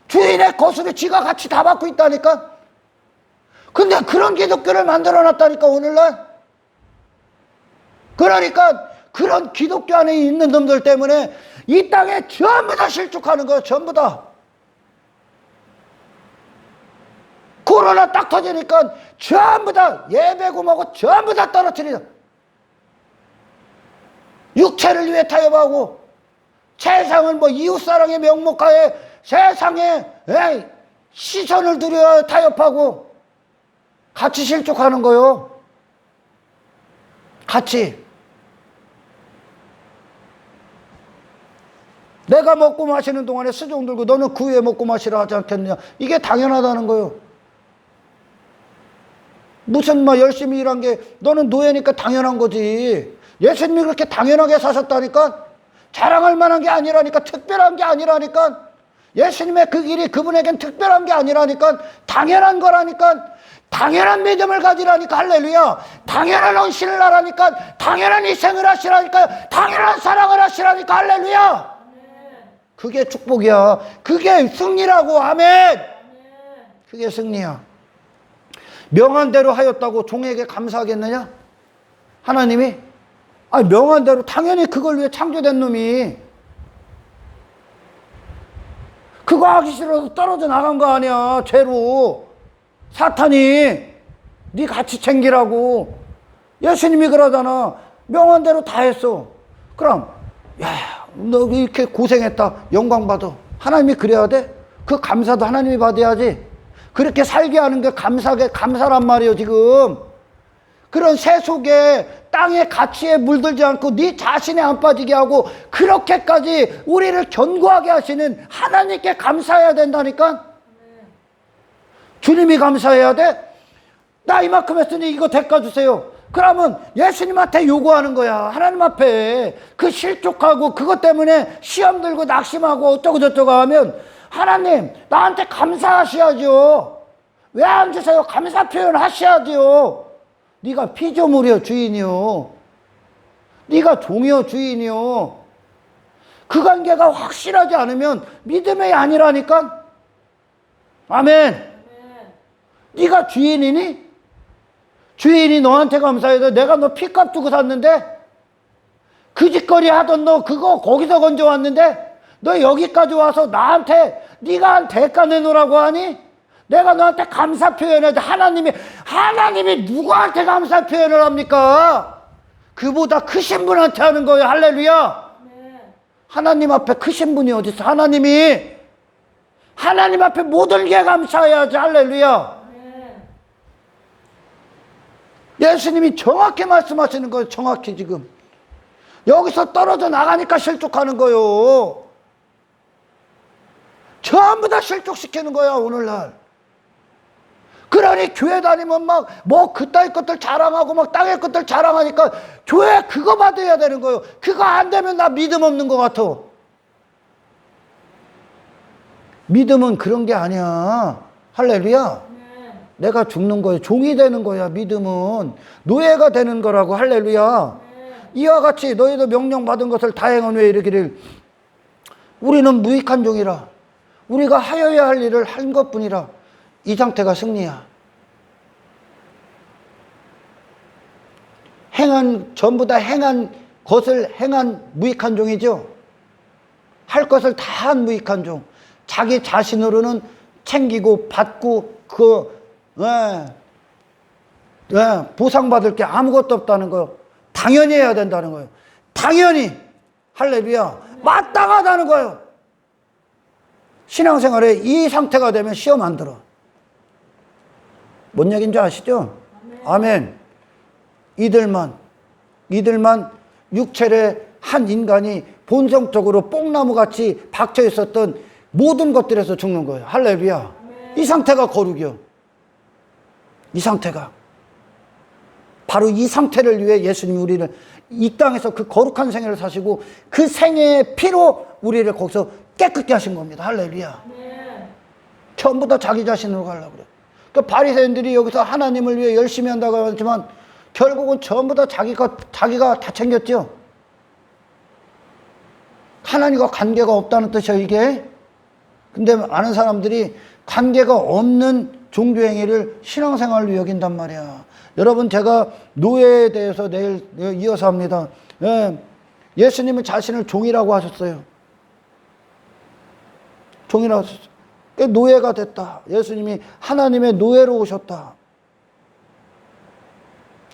주인의 거수를 지가 같이 다 받고 있다니까. 근데 그런 기독교를 만들어 놨다니까 오늘날. 그러니까 그런 기독교 안에 있는 놈들 때문에 이 땅에 전부 다 실족하는 거예요. 전부 다. 코로나 딱 터지니까 전부 다 예배고 뭐고 전부 다 떨어뜨리자. 육체를 위해 타협하고 세상을 뭐 이웃사랑의 명목하에 세상에 시선을 들여 타협하고 같이 실족하는 거요. 같이. 내가 먹고 마시는 동안에 수종 들고 너는 그 후에 먹고 마시라 하지 않겠느냐. 이게 당연하다는 거요. 무슨 뭐 열심히 일한 게 너는 노예니까 당연한 거지. 예수님이 그렇게 당연하게 사셨다니까. 자랑할 만한 게 아니라니까. 특별한 게 아니라니까. 예수님의 그 길이 그분에겐 특별한 게 아니라니까. 당연한 거라니까. 당연한 믿음을 가지라니까. 할렐루야. 당연한 헌신을 하라니까. 당연한 희생을 하시라니까. 당연한 사랑을 하시라니까. 할렐루야. 그게 축복이야. 그게 승리라고. 아멘. 그게 승리야. 명한 대로 하였다고 종에게 감사하겠느냐? 하나님이? 아니, 명한 대로 당연히 그걸 위해 창조된 놈이 그거 하기 싫어서 떨어져 나간 거 아니야. 죄로. 사탄이 네 같이 챙기라고. 예수님이 그러잖아. 명한 대로 다 했어. 그럼 야, 너 이렇게 고생했다. 영광 받아. 하나님이 그래야 돼? 그 감사도 하나님이 받아야지. 그렇게 살게 하는 게 감사란 말이에요. 지금 그런 새 속에 땅의 가치에 물들지 않고 네 자신에 안 빠지게 하고 그렇게까지 우리를 견고하게 하시는 하나님께 감사해야 된다니까. 주님이 감사해야 돼. 나 이만큼 했으니 이거 대가 주세요. 그러면 예수님한테 요구하는 거야. 하나님 앞에. 그 실족하고 그것 때문에 시험 들고 낙심하고 어쩌고 저쩌고 하면 하나님 나한테 감사하셔야죠. 왜 안 주세요? 감사 표현 하셔야죠. 네가 피조물이요 주인이요. 네가 종이요 주인이요. 그 관계가 확실하지 않으면 믿음이 아니라니까. 아멘. 네가 주인이니? 주인이 너한테 감사해야 돼. 내가 너 피값 주고 샀는데 그 짓거리 하던 너 그거 거기서 건져왔는데 너 여기까지 와서 나한테 네가 한 대가 내놓으라고 하니? 내가 너한테 감사 표현해야 돼. 하나님이 누구한테 감사 표현을 합니까? 그보다 크신 분한테 하는 거예요. 할렐루야. 네. 하나님 앞에 크신 분이 어디 있어? 하나님 앞에 모든 게 감사해야지. 할렐루야. 네. 예수님이 정확히 말씀하시는 거예요. 정확히 지금 여기서 떨어져 나가니까 실족하는 거예요. 전부 다 실족시키는 거야 오늘날. 그러니 교회 다니면 막 뭐 그따위 것들 자랑하고 막 땅의 것들 자랑하니까 교회 그거 받아야 되는 거예요. 그거 안 되면 나 믿음 없는 것 같아. 믿음은 그런 게 아니야. 할렐루야. 네. 내가 죽는 거예요. 종이 되는 거야. 믿음은 노예가 되는 거라고. 할렐루야. 네. 이와 같이 너희도 명령받은 것을 다 행한 후에 이르기를 우리는 무익한 종이라 우리가 하여야 할 일을 한 것뿐이라. 이 상태가 승리야. 전부 다 행한 것을 행한 무익한 종이죠. 할 것을 다 한 무익한 종. 자기 자신으로는 챙기고 받고 보상받을 게 아무것도 없다는 거예요. 당연히 해야 된다는 거예요. 당연히. 할렐루야. 마땅하다는 거예요. 신앙생활에 이 상태가 되면 시험 안 들어. 뭔 얘기인지 아시죠? 아멘. 이들만 육체의 한 인간이 본성적으로 뽕나무같이 박혀 있었던 모든 것들에서 죽는 거예요. 할렐루야. 이 상태가 거룩이요. 이 상태가. 바로 이 상태를 위해 예수님이 우리를 이 땅에서 그 거룩한 생애를 사시고 그 생애의 피로 우리를 거기서 깨끗게 하신 겁니다. 할렐루야. 전부 다 자기 자신으로 가려고 그래요. 그 바리새인들이 여기서 하나님을 위해 열심히 한다고 하지만 결국은 전부 다 자기가 다 챙겼죠. 하나님과 관계가 없다는 뜻이에요, 이게. 근데 많은 사람들이 관계가 없는 종교행위를 신앙생활로 여긴단 말이야. 여러분, 제가 노예에 대해서 내일 이어서 합니다. 예수님은 자신을 종이라고 하셨어요. 종이라고 하셨어요. 노예가 됐다. 예수님이 하나님의 노예로 오셨다.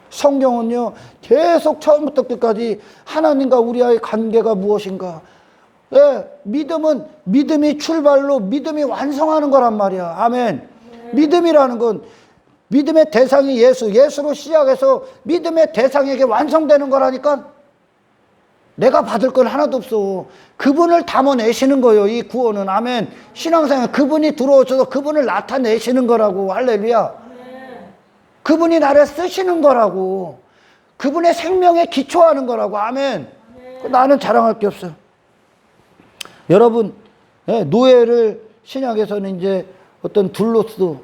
성경은요, 계속 처음부터 끝까지 하나님과 우리와의 관계가 무엇인가. 믿음이 출발로 믿음이 완성하는 거란 말이야. 아멘. 믿음이라는 건 믿음의 대상이 예수로 시작해서 믿음의 대상에게 완성되는 거라니까. 내가 받을 건 하나도 없어. 그분을 담아내시는 거예요, 이 구원은. 아멘. 신앙생활, 그분이 들어오셔서 그분을 나타내시는 거라고. 할렐루야. 그분이 나를 쓰시는 거라고. 그분의 생명에 기초하는 거라고. 아멘. 나는 자랑할 게 없어요. 여러분, 노예를 신약에서는 이제 어떤 둘로스,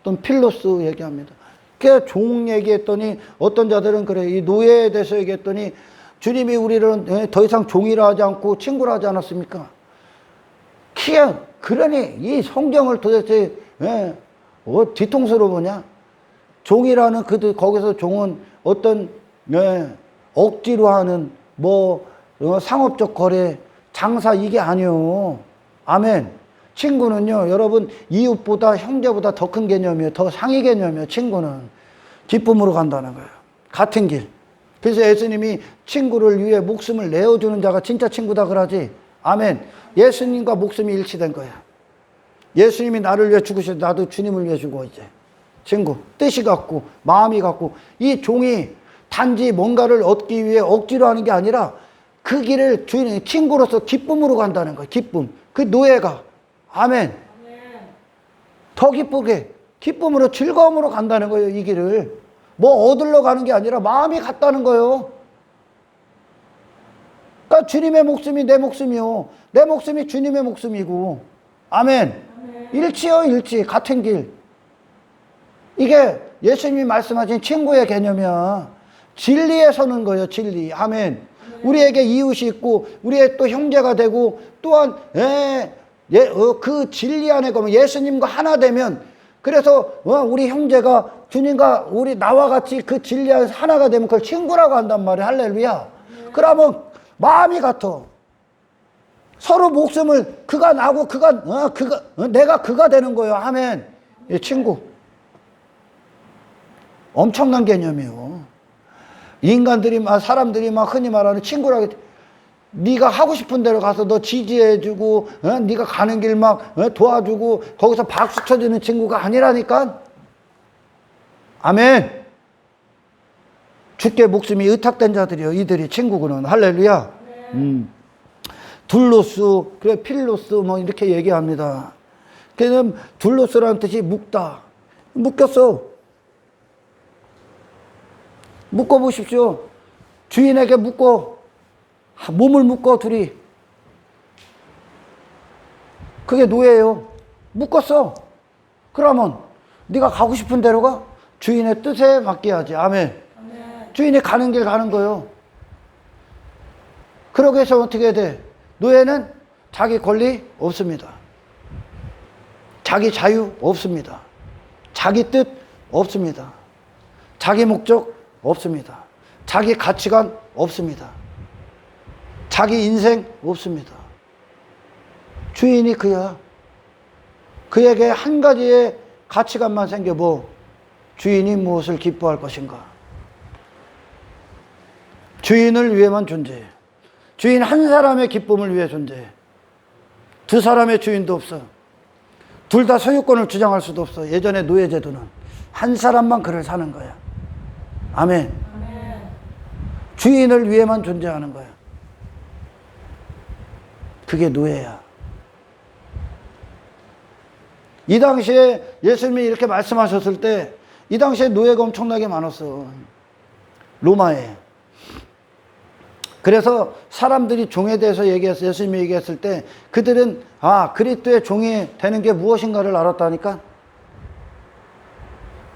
어떤 필로스 얘기합니다. 그 종 얘기했더니 어떤 자들은 그래. 이 노예에 대해서 얘기했더니 주님이 우리를 더 이상 종이라 하지 않고 친구라 하지 않았습니까? 그러니 이 성경을 도대체 뒤통수로 보냐? 종이라는 거기서 종은 어떤 억지로 하는 상업적 거래, 장사 이게 아니요. 아멘. 친구는요, 여러분, 이웃보다 형제보다 더 큰 개념이에요. 더 상위 개념이에요. 친구는 기쁨으로 간다는 거예요. 같은 길. 그래서 예수님이 친구를 위해 목숨을 내어주는 자가 진짜 친구다 그러지. 아멘. 예수님과 목숨이 일치된 거야. 예수님이 나를 위해 죽으셔서 나도 주님을 위해 죽어 이제. 친구. 뜻이 같고 마음이 같고. 이 종이 단지 뭔가를 얻기 위해 억지로 하는 게 아니라 그 길을 주인이 친구로서 기쁨으로 간다는 거야. 기쁨. 그 노예가. 아멘. 더 기쁘게 기쁨으로 즐거움으로 간다는 거예요. 이 길을. 뭐 얻으러 가는 게 아니라 마음이 같다는 거예요. 그러니까 주님의 목숨이 내 목숨이요. 내 목숨이 주님의 목숨이고. 아멘. 일치요, 일치. 같은 길. 이게 예수님이 말씀하신 친구의 개념이야. 진리에 서는 거예요. 진리. 아멘. 우리에게 이웃이 있고 우리의 또 형제가 되고 또한 그 진리 안에 가면 예수님과 하나 되면 그래서 우리 형제가 주님과 나와 같이 그 진리 안에서 하나가 되면 그걸 친구라고 한단 말이야. 할렐루야. 그러면 마음이 같아. 서로 목숨을 그가 나고 내가 그가 되는 거예요. 아멘. 친구. 엄청난 개념이에요. 인간들이 사람들이 흔히 말하는 친구라고. 네가 하고 싶은 대로 가서 너 지지해주고 네가 가는 길 도와주고 거기서 박수 쳐주는 친구가 아니라니까. 아멘. 주께 목숨이 의탁된 자들이요. 이들이 친구구나. 할렐루야. 둘로스, 그래 필로스 이렇게 얘기합니다. 그래서 둘로스라는 뜻이 묶다. 묶였어. 묶어보십시오. 주인에게 몸을 묶어 둘이. 그게 노예예요. 묶었어. 그러면 네가 가고 싶은 대로 가. 주인의 뜻에 맡겨야지. 아멘. 주인이 가는 길 가는 거예요. 그러기 위해서 어떻게 해야 돼? 노예는 자기 권리 없습니다. 자기 자유 없습니다. 자기 뜻 없습니다. 자기 목적 없습니다. 자기 가치관 없습니다. 자기 인생 없습니다. 주인이 그야. 그에게 한 가지의 가치관만 생겨. 뭐? 주인이 무엇을 기뻐할 것인가? 주인을 위해만 존재해. 주인 한 사람의 기쁨을 위해 존재해. 두 사람의 주인도 없어. 둘 다 소유권을 주장할 수도 없어. 예전에 노예제도는 한 사람만 글을 사는 거야. 아멘. 아멘. 주인을 위해만 존재하는 거야. 그게 노예야. 이 당시에 예수님이 이렇게 말씀하셨을 때 이 당시에 노예가 엄청나게 많았어. 로마에. 그래서 사람들이 종에 대해서 얘기해서 예수님이 얘기했을 때 그들은 그리스도의 종이 되는 게 무엇인가를 알았다니까.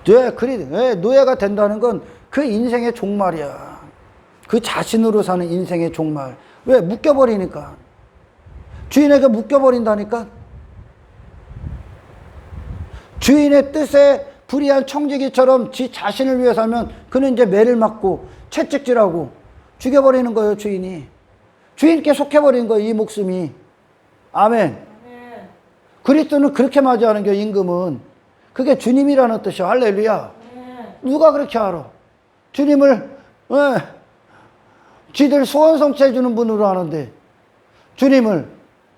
왜 노예가 된다는 건 그 인생의 종말이야. 그 자신으로 사는 인생의 종말. 왜? 묶여버리니까. 주인에게 묶여버린다니까. 주인의 뜻에 불의한 청지기처럼 지 자신을 위해 살면 그는 이제 매를 맞고 채찍질하고 죽여버리는 거예요, 주인이. 주인께 속해버린 거예요, 이 목숨이. 아멘. 그리스도는 그렇게 맞이하는 게 임금은. 그게 주님이라는 뜻이야. 할렐루야. 누가 그렇게 알아? 주님을 지들 소원 성취해 주는 분으로 아는데, 주님을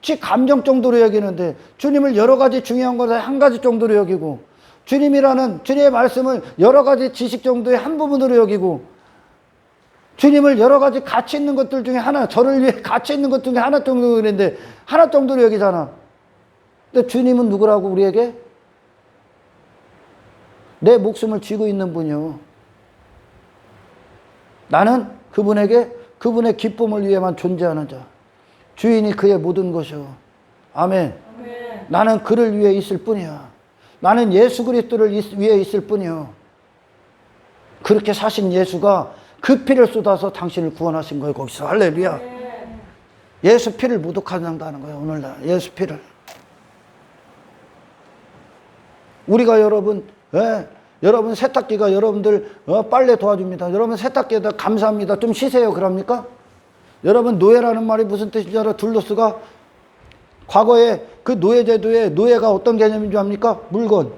지 감정 정도로 여기는데, 주님을 여러 가지 중요한 것에 한 가지 정도로 여기고, 주님이라는 주님의 말씀을 여러 가지 지식 정도의 한 부분으로 여기고, 주님을 여러 가지 가치 있는 것들 중에 하나, 저를 위해 가치 있는 것 중에 하나 정도로 그랬는데 하나 정도로 여기잖아. 근데 주님은 누구라고? 우리에게 내 목숨을 쥐고 있는 분이요. 나는 그분에게 그분의 기쁨을 위해만 존재하는 자. 주인이 그의 모든 것이요. 아멘. 아멘. 나는 그를 위해 있을 뿐이야. 나는 예수 그리스도를 위해 있을 뿐이요. 그렇게 사신 예수가 그 피를 쏟아서 당신을 구원하신 거예요. 거기서. 할렐루야. 네. 예수 피를 묻어간다는 거예요. 오늘날 예수 피를. 우리가 여러분 세탁기가 여러분들 빨래 도와줍니다. 여러분 세탁기에다 감사합니다. 좀 쉬세요. 그럽니까? 여러분 노예라는 말이 무슨 뜻인지 알아? 둘로스가 과거에 그 노예제도에 노예가 어떤 개념인 줄 압니까? 물건.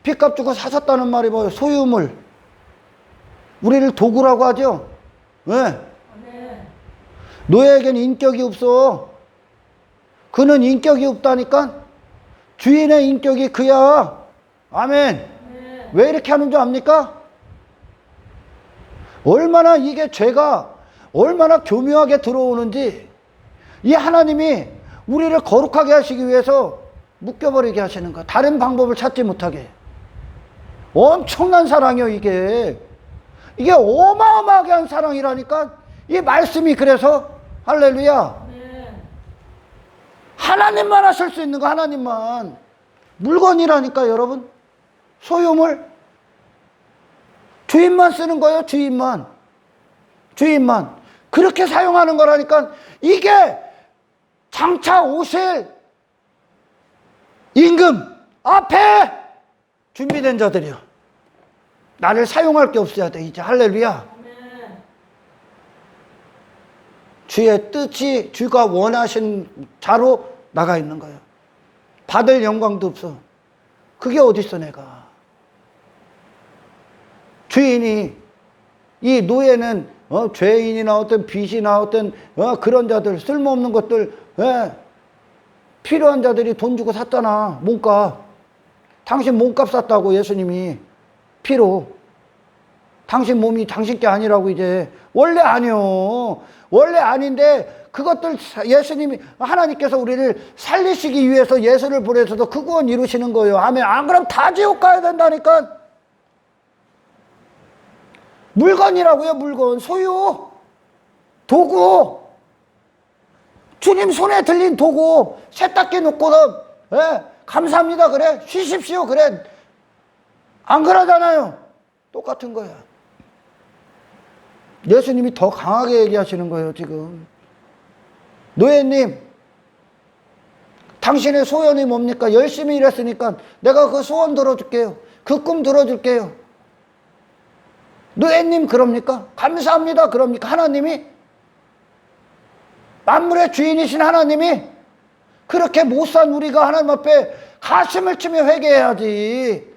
핏값 주고 사셨다는 말이 뭐예요? 소유물. 우리를 도구라고 하죠? 왜? 네. 노예에게는 인격이 없어. 그는 인격이 없다니까? 주인의 인격이 그야. 아멘. 네. 왜 이렇게 하는 줄 압니까? 얼마나 이게 죄가 얼마나 교묘하게 들어오는지 이 하나님이 우리를 거룩하게 하시기 위해서 묶여버리게 하시는 거야. 다른 방법을 찾지 못하게. 엄청난 사랑이요, 이게. 이게 어마어마하게 한 사랑이라니까. 이 말씀이 그래서 할렐루야. 네. 하나님만 하실 수 있는 거, 하나님만. 물건이라니까, 여러분. 소유물. 주인만 쓰는 거예요, 주인만. 그렇게 사용하는 거라니까. 이게 장차 오실 임금 앞에 준비된 자들이요. 나를 사용할 게 없어야 돼, 이제. 할렐루야. 네. 주의 뜻이 주가 원하신 자로 나가 있는 거예요. 받을 영광도 없어. 그게 어딨어, 내가. 주인이, 이 노예는 죄인이나 어떤 빚이나 어떤 그런 자들, 쓸모없는 것들, 필요한 자들이 돈 주고 샀잖아. 몸값. 당신 몸값 샀다고, 예수님이. 피로. 당신 몸이 당신 게 아니라고. 이제 원래 아니요. 원래 아닌데 그것들 예수님이, 하나님께서 우리를 살리시기 위해서 예수를 보내셔서 그 구원 이루시는 거예요. 아멘. 안 그럼 다 지옥 가야 된다니까. 물건이라고요. 물건. 소유. 도구. 주님 손에 들린 도구. 세탁기 놓고는 감사합니다 그래. 쉬십시오 그래. 안 그러잖아요. 똑같은 거야. 예수님이 더 강하게 얘기하시는 거예요, 지금. 노예님, 당신의 소원이 뭡니까? 열심히 일했으니까 내가 그 소원 들어줄게요. 그 꿈 들어줄게요. 노예님 그럽니까? 감사합니다 그럽니까? 하나님이? 만물의 주인이신 하나님이 그렇게 못 산 우리가 하나님 앞에 가슴을 치며 회개해야지.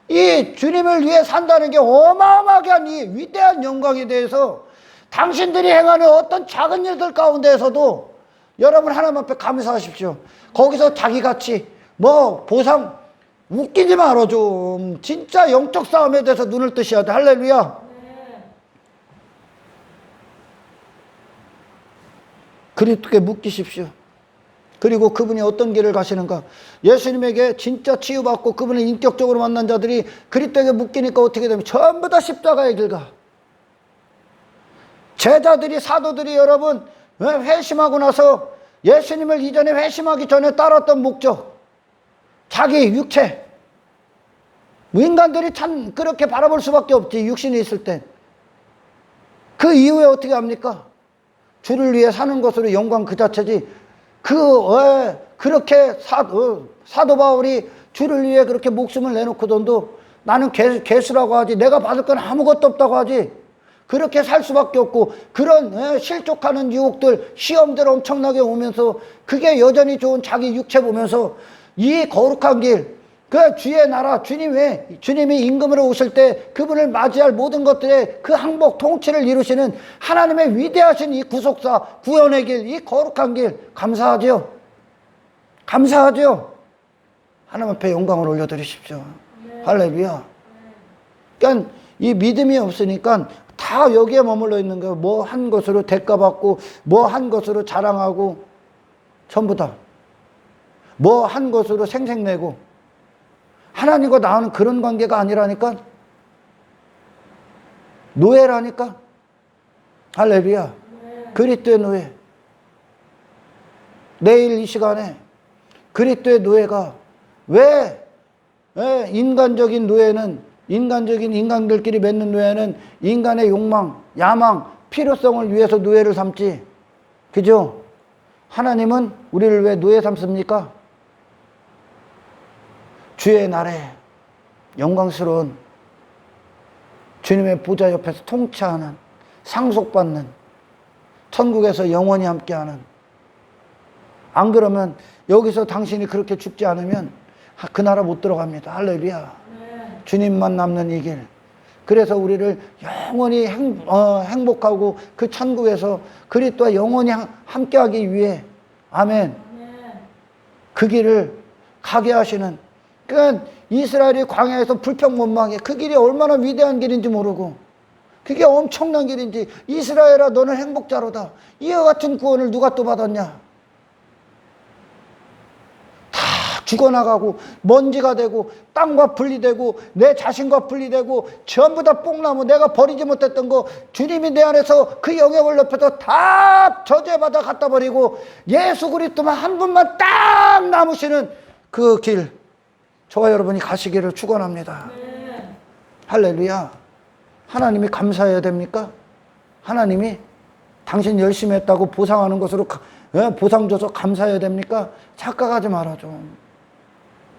이 주님을 위해 산다는 게 어마어마한 이 위대한 영광에 대해서 당신들이 행하는 어떤 작은 일들 가운데에서도 여러분 하나님 앞에 감사하십시오. 거기서 자기같이 뭐 보상 웃기지 말어 좀. 진짜 영적 싸움에 대해서 눈을 뜨셔야 돼. 할렐루야. 그리스도께 묶이십시오. 그리고 그분이 어떤 길을 가시는가. 예수님에게 진짜 치유받고 그분을 인격적으로 만난 자들이 그리스도에게 묶이니까 어떻게 되면 전부 다 십자가의 길 가. 제자들이, 사도들이 여러분 회심하고 나서 예수님을 이전에 회심하기 전에 따랐던 목적, 자기 육체, 인간들이 참 그렇게 바라볼 수밖에 없지. 육신이 있을 때. 그 이후에 어떻게 합니까? 주를 위해 사는 것으로 영광 그 자체지. 그렇게 사도 바울이 주를 위해 그렇게 목숨을 내놓고던도 나는 개수라고 하지, 내가 받을 건 아무것도 없다고 하지. 그렇게 살 수밖에 없고, 그런 실족하는 유혹들, 시험들 엄청나게 오면서 그게 여전히 좋은 자기 육체 보면서 이 거룩한 길, 그 주의 나라, 주님이 임금으로 오실 때 그분을 맞이할 모든 것들의 그 항복 통치를 이루시는 하나님의 위대하신 이 구속사, 구원의 길, 이 거룩한 길, 감사하죠. 감사하죠. 하나님 앞에 영광을 올려드리십시오. 네. 할렐루야. 그러니까 이 믿음이 없으니까 다 여기에 머물러 있는 거예요. 뭐 한 것으로 대가받고, 뭐 한 것으로 자랑하고, 전부 다. 뭐 한 것으로 생색내고, 하나님과 나는 그런 관계가 아니라니까. 노예라니까. 할렐루야. 그리스도의 노예. 내일 이 시간에 그리스도의 노예가 왜 인간적인 노예는, 인간적인 인간들끼리 맺는 노예는 인간의 욕망, 야망, 필요성을 위해서 노예를 삼지. 그죠? 하나님은 우리를 왜 노예 삼습니까? 주의 날에 영광스러운 주님의 보좌 옆에서 통치하는, 상속받는, 천국에서 영원히 함께하는. 안 그러면 여기서 당신이 그렇게 죽지 않으면 그 나라 못 들어갑니다. 할렐루야. 네. 주님만 남는 이 길. 그래서 우리를 영원히 행복하고 그 천국에서 그리스도와 영원히 함께하기 위해, 아멘. 네. 그 길을 가게 하시는, 그러니까 이스라엘이 광야에서 불평원망해. 그 길이 얼마나 위대한 길인지 모르고, 그게 엄청난 길인지. 이스라엘아, 너는 행복자로다. 이와 같은 구원을 누가 또 받았냐? 다 죽어나가고 먼지가 되고 땅과 분리되고 내 자신과 분리되고 전부 다 뽕나무, 내가 버리지 못했던 거 주님이 내 안에서 그 영역을 넓혀서 다 저주받아 갖다 버리고 예수 그리스도만 한 분만 딱 남으시는 그 길, 저와 여러분이 가시기를 축원합니다. 네. 할렐루야. 하나님이 감사해야 됩니까? 하나님이 당신 열심히 했다고 보상하는 것으로 보상 줘서 감사해야 됩니까? 착각하지 말아 좀.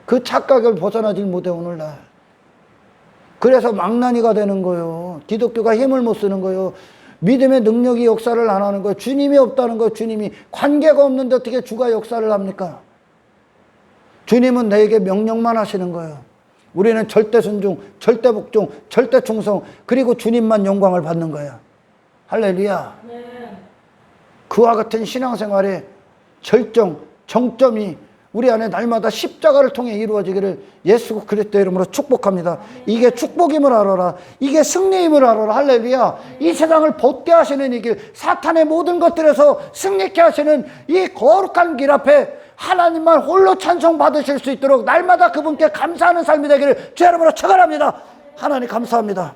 그 착각을 벗어나질 못해 오늘날. 그래서 망나니가 되는 거예요. 기독교가 힘을 못 쓰는 거예요. 믿음의 능력이 역사를 안 하는 거예요. 주님이 없다는 거예요. 주님이. 관계가 없는데 어떻게 주가 역사를 합니까? 주님은 내게 명령만 하시는 거예요. 우리는 절대 순종, 절대 복종, 절대 충성, 그리고 주님만 영광을 받는 거예요. 할렐루야. 네. 그와 같은 신앙생활의 정점이 우리 안에 날마다 십자가를 통해 이루어지기를 예수 그리스도의 이름으로 축복합니다. 이게 축복임을 알아라. 이게 승리임을 알아라. 할렐루야. 이 세상을 벗게 하시는 이 길, 사탄의 모든 것들에서 승리케 하시는 이 거룩한 길 앞에 하나님만 홀로 찬송 받으실 수 있도록 날마다 그분께 감사하는 삶이 되기를 주 여러분으로 축원합니다. 하나님 감사합니다.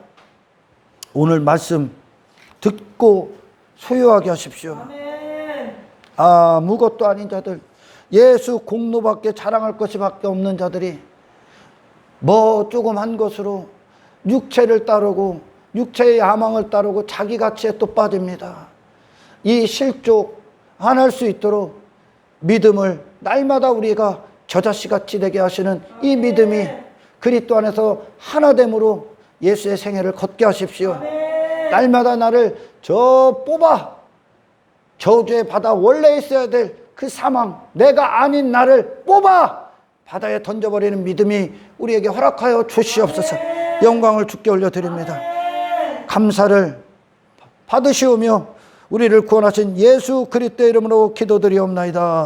오늘 말씀 듣고 소유하게 하십시오. 아무것도 아닌 자들, 예수 공로밖에 자랑할 것이 밖에 없는 자들이 뭐 조금 한 것으로 육체를 따르고 육체의 야망을 따르고 자기 가치에 또 빠집니다. 이 실족 안 할 수 있도록 믿음을 날마다 우리가 저자씨같이 되게 하시는 이 믿음이 그리스도 안에서 하나됨으로 예수의 생애를 걷게 하십시오. 날마다 나를 저 뽑아 저주의 바다 원래 있어야 될 그 사망, 내가 아닌 나를 뽑아 바다에 던져버리는 믿음이 우리에게 허락하여 주시옵소서. 영광을 주께 올려드립니다. 감사를 받으시오며 우리를 구원하신 예수 그리스도의 이름으로 기도드리옵나이다.